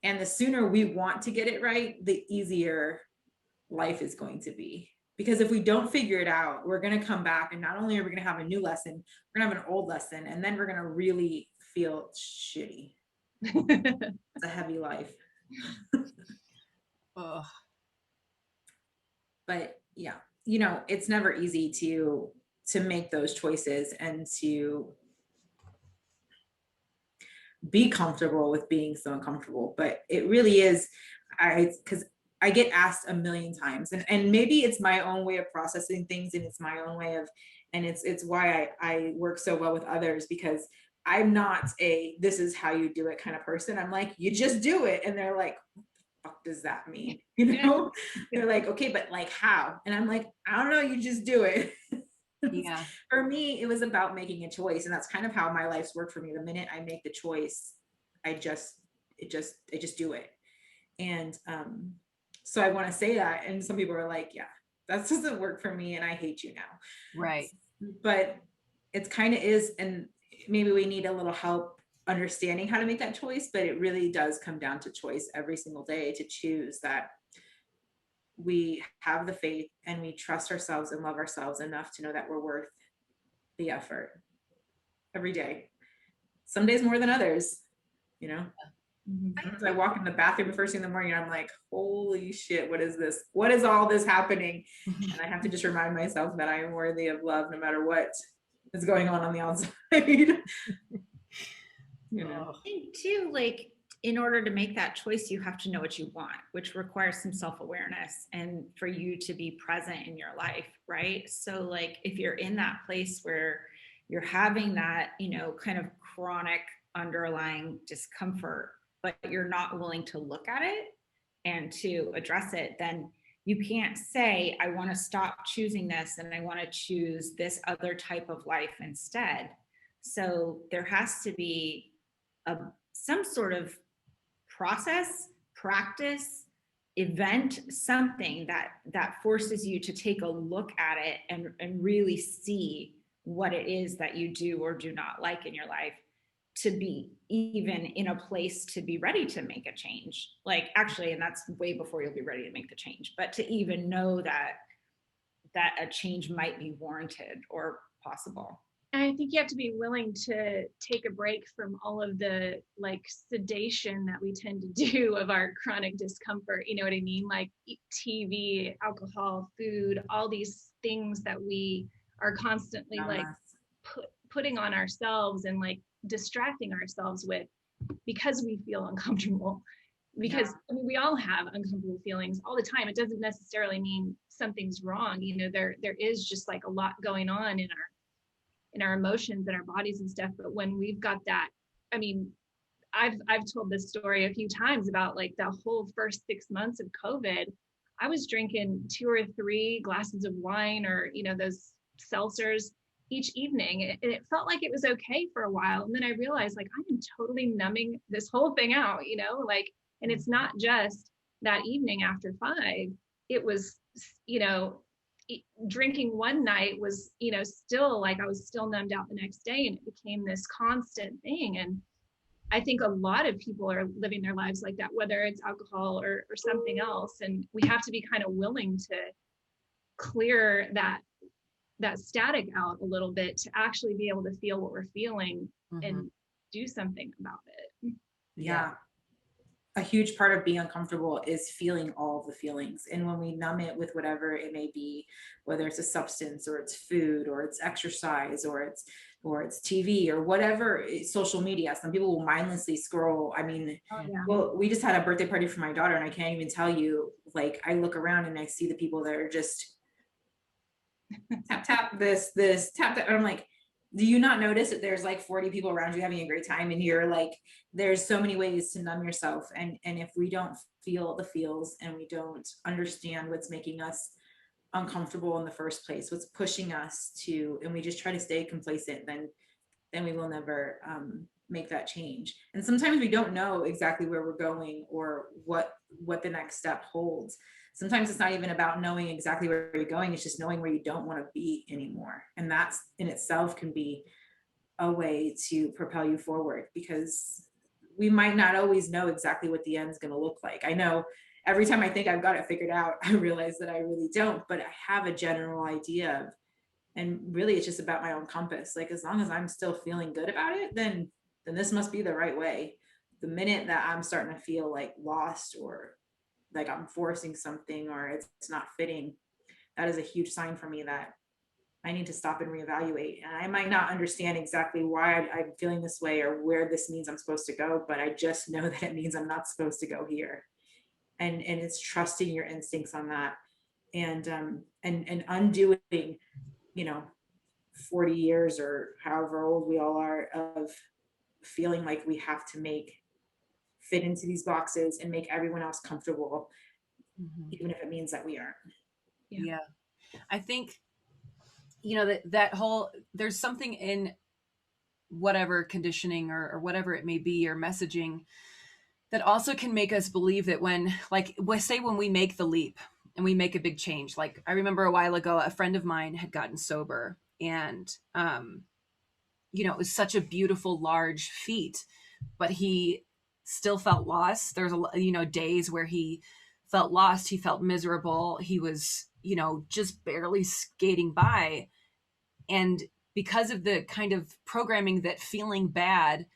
And the sooner we want to get it right, the easier life is going to be. Because if we don't figure it out, we're going to come back, and not only are we going to have a new lesson, we're going to have an old lesson, and then we're going to really feel shitty. It's a heavy life. But yeah, it's never easy to make those choices and to be comfortable with being so uncomfortable. But it really is, because I get asked a million times, and maybe it's my own way of processing things, and it's my own way of, and it's why I work so well with others, because I'm not a this is how you do it kind of person. I'm like, you just do it. And they're like, what the fuck does that mean? They're like, okay, but like how? And I'm like, I don't know, you just do it. Yeah. For me, it was about making a choice. And that's kind of how my life's worked for me. The minute I make the choice, I just do it. And so I want to say that. And some people are like, yeah, that doesn't work for me. And I hate you now. Right. But it's kind of is. And maybe we need a little help understanding how to make that choice. But it really does come down to choice every single day to choose that we have the faith and we trust ourselves and love ourselves enough to know that we're worth the effort every day. Some days more than others, you know. Mhm. So I walk in the bathroom the first thing in the morning and I'm like, holy shit, what is this? What is all this happening? And I have to just remind myself that I am worthy of love no matter what is going on the outside. You know. Oh, I think too, like, in order to make that choice, you have to know what you want, which requires some self-awareness and for you to be present in your life, right? So like if you're in that place where you're having that, kind of chronic underlying discomfort, but you're not willing to look at it and to address it, then you can't say, I want to stop choosing this and I want to choose this other type of life instead. So there has to be some sort of process, practice, event, something that forces you to take a look at it and really see what it is that you do or do not like in your life to be even in a place to be ready to make a change. Like actually, and that's way before you'll be ready to make the change, but to even know that a change might be warranted or possible. And I think you have to be willing to take a break from all of the like sedation that we tend to do of our chronic discomfort. You know what I mean? Like TV, alcohol, food, all these things that we are constantly like putting on ourselves and like distracting ourselves with because we feel uncomfortable. Because I mean, we all have uncomfortable feelings all the time. It doesn't necessarily mean something's wrong. You know, there is just like a lot going on in our emotions and our bodies and stuff. But when we've got that, I mean, I've told this story a few times about like the whole first 6 months of COVID. I was drinking 2 or 3 glasses of wine or, those seltzers each evening. And it felt like it was okay for a while. And then I realized like I am totally numbing this whole thing out, like, and it's not just that evening after 5. It was, drinking one night was, still like I was still numbed out the next day, and it became this constant thing. And I think a lot of people are living their lives like that, whether it's alcohol or something else. And we have to be kind of willing to clear that static out a little bit to actually be able to feel what we're feeling and do something about it. Yeah. A huge part of being uncomfortable is feeling all of the feelings. And when we numb it with whatever it may be, whether it's a substance or it's food or it's exercise or it's TV or whatever, social media. Some people will mindlessly scroll. I mean, well, we just had a birthday party for my daughter and I can't even tell you, like I look around and I see the people that are just tap this tap that. And I'm like, do you not notice that there's like 40 people around you having a great time and you're like, there's so many ways to numb yourself. And if we don't feel the feels and we don't understand what's making us uncomfortable in the first place, what's pushing us to, and we just try to stay complacent, then we will never make that change. And sometimes we don't know exactly where we're going or what the next step holds. Sometimes it's not even about knowing exactly where you're going. It's just knowing where you don't want to be anymore. And that's in itself can be a way to propel you forward, because we might not always know exactly what the end is going to look like. I know every time I think I've got it figured out, I realize that I really don't, but I have a general idea of, and really it's just about my own compass. Like, as long as I'm still feeling good about it, then this must be the right way. The minute that I'm starting to feel like lost or like I'm forcing something or it's not fitting, that is a huge sign for me that I need to stop and reevaluate. And I might not understand exactly why I'm feeling this way or where this means I'm supposed to go, but I just know that it means I'm not supposed to go here. And it's trusting your instincts on that, and undoing, 40 years or however old we all are of feeling like we have to fit into these boxes and make everyone else comfortable, even if it means that we aren't. Yeah. I think you know, that whole, there's something in whatever conditioning or whatever it may be, or messaging, that also can make us believe that when, like, say when we make the leap and we make a big change. Like, I remember a while ago, a friend of mine had gotten sober, and you know, it was such a beautiful, large feat, but he still felt lost. There's you know, days where he felt lost, he felt miserable, he was, you know, just barely skating by. And because of the kind of programming that feeling bad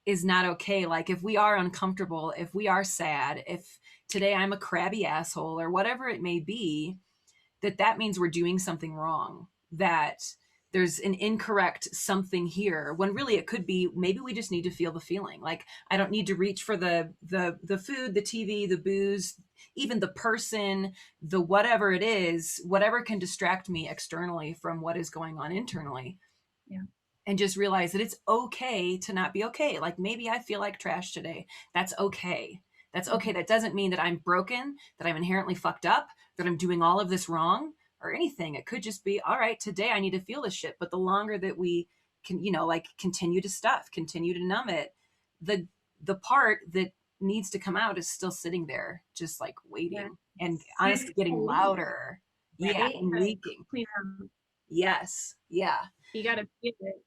is not okay, like if we are uncomfortable, if we are sad, if today I'm a crabby asshole or whatever it may be, that means we're doing something wrong, that there's an incorrect something here, when really it could be maybe we just need to feel the feeling. Like, I don't need to reach for the food, the TV, the booze, even the person, the whatever it is, whatever can distract me externally from what is going on internally. Yeah. And just realize that it's okay to not be okay. Like, maybe I feel like trash today. That's okay. That's okay. That doesn't mean that I'm broken, that I'm inherently fucked up, that I'm doing all of this wrong or anything. It could just be, all right, today I need to feel this shit. But the longer that we can, you know, like, continue to stuff, continue to numb it, the part that needs to come out is still sitting there, just like waiting, Yeah. and honestly getting louder. Right? Yeah, and leaking. Clean up. Yes. Yeah. You got to feel it.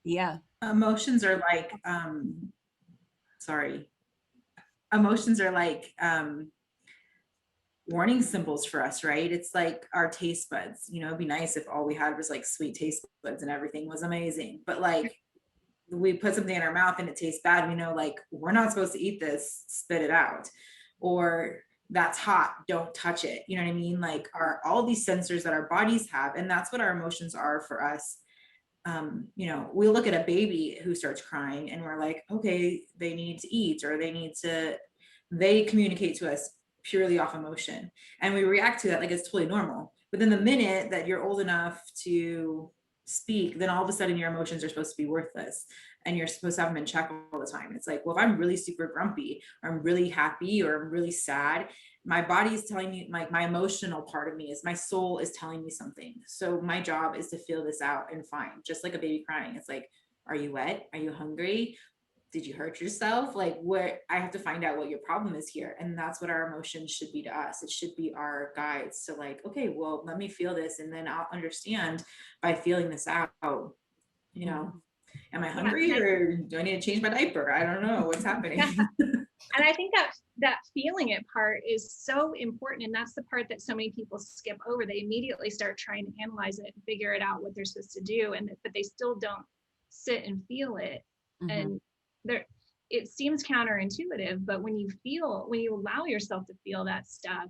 Yeah. Emotions are like, sorry. Emotions are like warning symbols for us, right? It's like our taste buds. You know, it'd be nice if all we had was like sweet taste buds and everything was amazing. But like, we put something in our mouth and it tastes bad, we know, like, we're not supposed to eat this, spit it out. Or that's hot, don't touch it. You know what I mean? Like, all these sensors that our bodies have, and that's what our emotions are for us. You know, we look at a baby who starts crying and we're like, okay, they need to eat, or they communicate to us purely off emotion, and we react to that like it's totally normal. But then the minute that you're old enough to speak, then all of a sudden your emotions are supposed to be worthless and you're supposed to have them in check all the time. It's like, well, if I'm really super grumpy, or I'm really happy, or I'm really sad, my body is telling me, my emotional part of me, is my soul is telling me something. So my job is to feel this out and find, just like a baby crying. It's like, are you wet? Are you hungry? Did you hurt yourself? Like, what, I have to find out what your problem is here. And that's what our emotions should be to us. It should be our guides. So like, okay, well, let me feel this, and then I'll understand by feeling this out, you know, am I hungry, or do I need to change my diaper? I don't know what's happening. And I think that feeling it part is so important. And that's the part that so many people skip over. They immediately start trying to analyze it and figure it out what they're supposed to do. But they still don't sit and feel it. Mm-hmm. And it seems counterintuitive, but when you allow yourself to feel that stuff,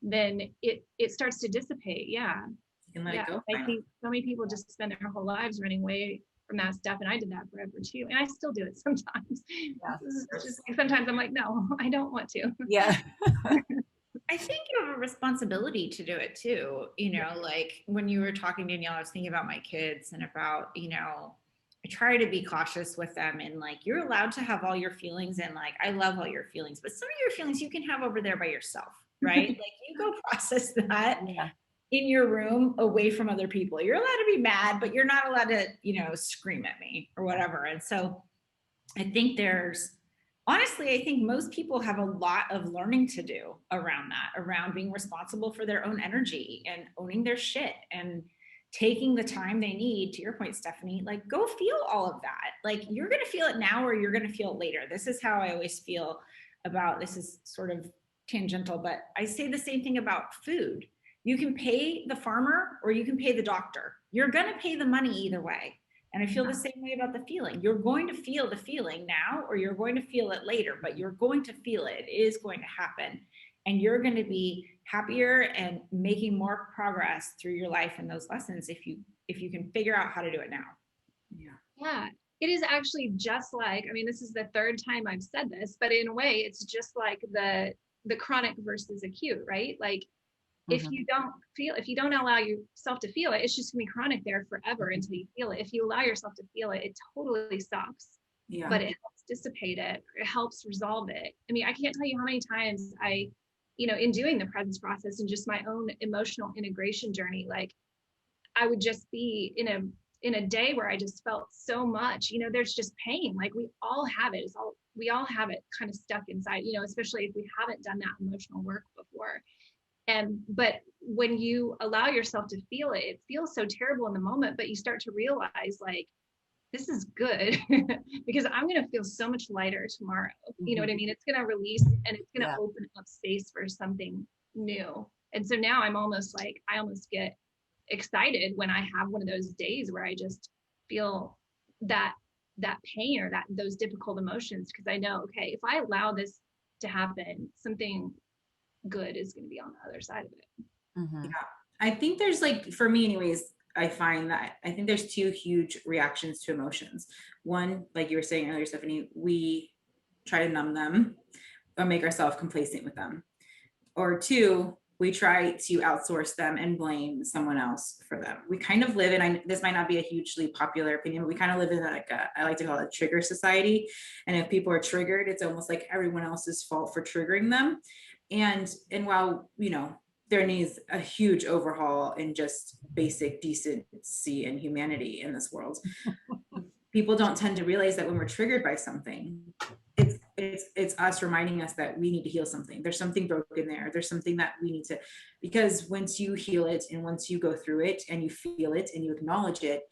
then it starts to dissipate. Yeah. You can let it go. I think so many people just spend their whole lives running away from that stuff. And I did that forever too. And I still do it sometimes. Yeah. It's just like, sometimes I'm like, no, I don't want to. Yeah. I think you have a responsibility to do it too. You know, like when you were talking, Danielle, I was thinking about my kids and about, you know, I try to be cautious with them, and like, you're allowed to have all your feelings, and like, I love all your feelings, but some of your feelings you can have over there by yourself, right? Like, you go process that in your room away from other people. You're allowed to be mad, but you're not allowed to, you know, scream at me or whatever. And so I think honestly, I think most people have a lot of learning to do around that, around being responsible for their own energy and owning their shit and taking the time they need. To your point, Stephanie, like, go feel all of that. Like, you're going to feel it now, or you're going to feel it later. This is how I always feel about, this is sort of tangential, but I say the same thing about food. You can pay the farmer or you can pay the doctor. You're going to pay the money either way. And I feel the same way about the feeling. You're going to feel the feeling now, or you're going to feel it later, but you're going to feel it. It is going to happen. And you're going to be happier and making more progress through your life and those lessons if you can figure out how to do it now. Yeah, it is actually just like, I mean, this is the third time I've said this, but in a way, it's just like the chronic versus acute, right? Like, if you don't allow yourself to feel it, it's just gonna be chronic there forever until you feel it. If you allow yourself to feel it, it totally sucks. Yeah. But it helps dissipate it. It helps resolve it. I mean, I can't tell you how many times I, you know, in doing the presence process and just my own emotional integration journey, like, I would just be in a day where I just felt so much, there's just pain. Like we all have it. We all have it kind of stuck inside, especially if we haven't done that emotional work before. But when you allow yourself to feel it, it feels so terrible in the moment, but you start to realize like, this is good because I'm going to feel so much lighter tomorrow. You know what I mean? It's going to release and it's going to open up space for something new. And so now I'm almost like, I almost get excited when I have one of those days where I just feel that pain or those difficult emotions. Cause I know, okay, if I allow this to happen, something good is going to be on the other side of it. Mm-hmm. Yeah. I think there's like, for me anyways, I find that I think there's two huge reactions to emotions. One, like you were saying earlier, Stephanie, we try to numb them or make ourselves complacent with them. Or two, we try to outsource them and blame someone else for them. We kind of live in, this might not be a hugely popular opinion, but we kind of live in like I like to call it a trigger society. And if people are triggered, it's almost like everyone else's fault for triggering them. And while, there needs a huge overhaul in just basic decency and humanity in this world, people don't tend to realize that when we're triggered by something, it's us reminding us that we need to heal something. There's something broken there. There's something that we need to, because once you heal it and once you go through it and you feel it and you acknowledge it,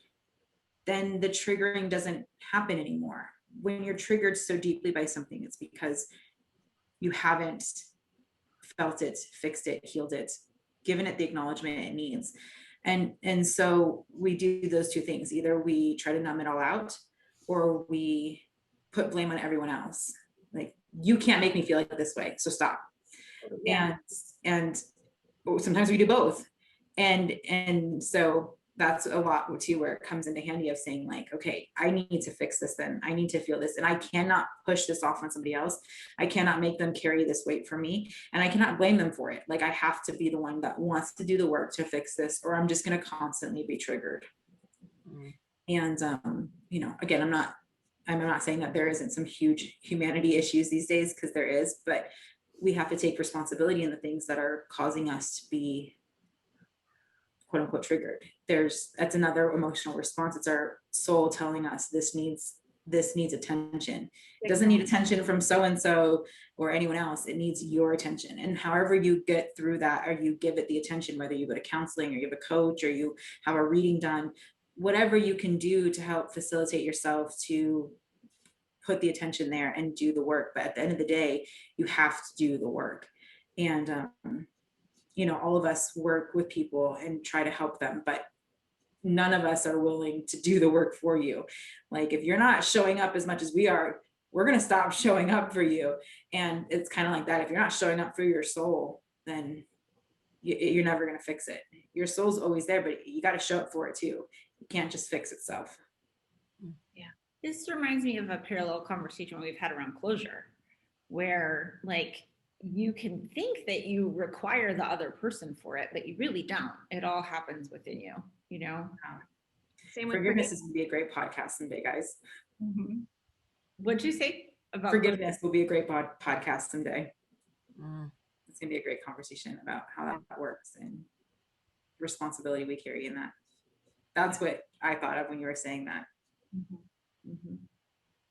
then the triggering doesn't happen anymore. When you're triggered so deeply by something, it's because you haven't felt it, fixed it, healed it, given it the acknowledgement it needs. And so we do those two things. Either we try to numb it all out or we put blame on everyone else. Like, you can't make me feel like this way, so stop. And sometimes we do both. And so that's a lot too, where it comes into handy of saying like, okay, I need to fix this then. I need to feel this. And I cannot push this off on somebody else. I cannot make them carry this weight for me. And I cannot blame them for it. Like, I have to be the one that wants to do the work to fix this, or I'm just going to constantly be triggered. And, again, I'm not saying that there isn't some huge humanity issues these days, because there is, but we have to take responsibility in the things that are causing us to be quote unquote triggered. That's another emotional response. It's our soul telling us this needs attention. It doesn't need attention from so-and-so or anyone else. It needs your attention. And however you get through that, or you give it the attention, whether you go to counseling or you have a coach or you have a reading done, whatever you can do to help facilitate yourself to put the attention there and do the work. But at the end of the day, you have to do the work. And, all of us work with people and try to help them, but none of us are willing to do the work for you. Like, if you're not showing up as much as we are, we're going to stop showing up for you. And it's kind of like that. If you're not showing up for your soul, then you're never going to fix it. Your soul's always there, but you got to show up for it too. It can't just fix itself. Yeah. This reminds me of a parallel conversation we've had around closure, where like, you can think that you require the other person for it, but you really don't. It all happens within you, Same with Forgiveness is going to be a great podcast someday, guys. Mm-hmm. What'd you say about forgiveness? Will be a great podcast someday. It's going to be a great conversation about how that works and responsibility we carry in that. That's what I thought of when you were saying that. Mm-hmm. Mm-hmm.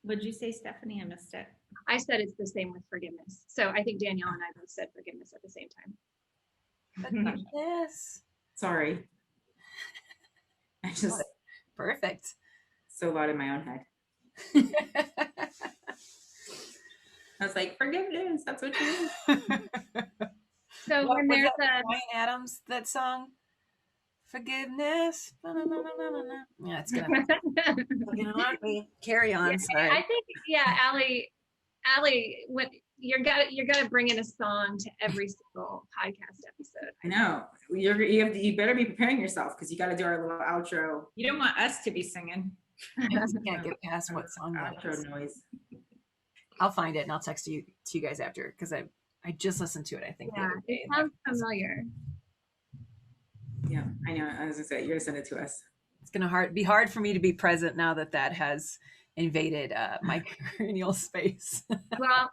What'd you say, Stephanie? I missed it. I said it's the same with forgiveness. So I think Danielle and I both said forgiveness at the same time. Yes. Sorry. I just perfect. So loud in my own head. I was like, forgiveness. That's what you mean. So when there's Bryan Adams, that song, forgiveness. Yeah, it's gonna carry on. Sorry. I think, Allie, what you're gonna bring in a song to every single podcast episode. I know. You better be preparing yourself, because you got to do our little outro. You don't want us to be singing. I can't get past what song that Outro is. noise. I'll find it and I'll text you to you guys after, because I just listened to it. I think. Yeah, it sounds familiar. Yeah, I know. I was gonna say, you're gonna send it to us. It's gonna be hard for me to be present now that has invaded my cranial space. Well,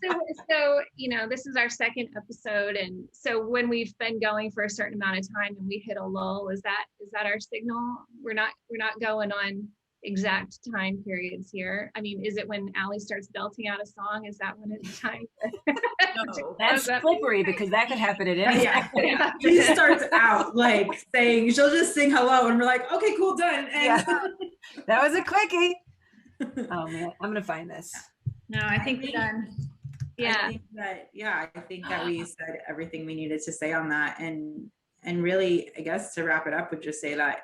so this is our second episode, and so when we've been going for a certain amount of time and we hit a lull, is that our signal? We're not going on exact time periods here. I mean, is it when Allie starts belting out a song? Is that when it's time? No. That's slippery because that could happen at any time. Yeah. She starts out like saying, she'll just sing hello and we're like, okay, cool, done. And Yeah. That was a quickie. Oh man, I'm gonna find this. No, I think we're done. Yeah. I think that we said everything we needed to say on that. And really, I guess to wrap it up, would just say that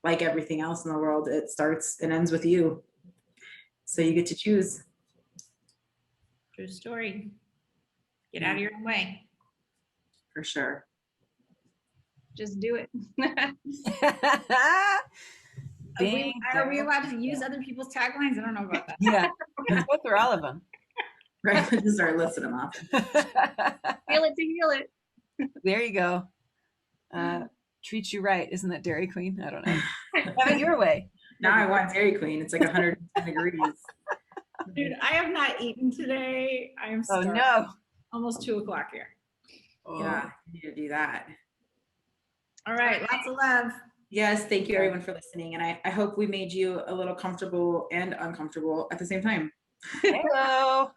like everything else in the world, it starts and ends with you. So you get to choose. True story. Get out of your own way. For sure. Just do it. Are we allowed to use other people's taglines? I don't know about that. Yeah, let's go through all of them. Right. Just start listing them off. Feel it to heal it. There you go. Treat you right. Isn't that Dairy Queen? I don't know. Have it your way. Now I want Dairy Queen. It's like 110 degrees. Dude, I have not eaten today. I am Oh starving. no. Almost 2:00 here. Yeah, you need to do that. All right, lots of love. Yes, thank you everyone for listening. And I hope we made you a little comfortable and uncomfortable at the same time. Hello.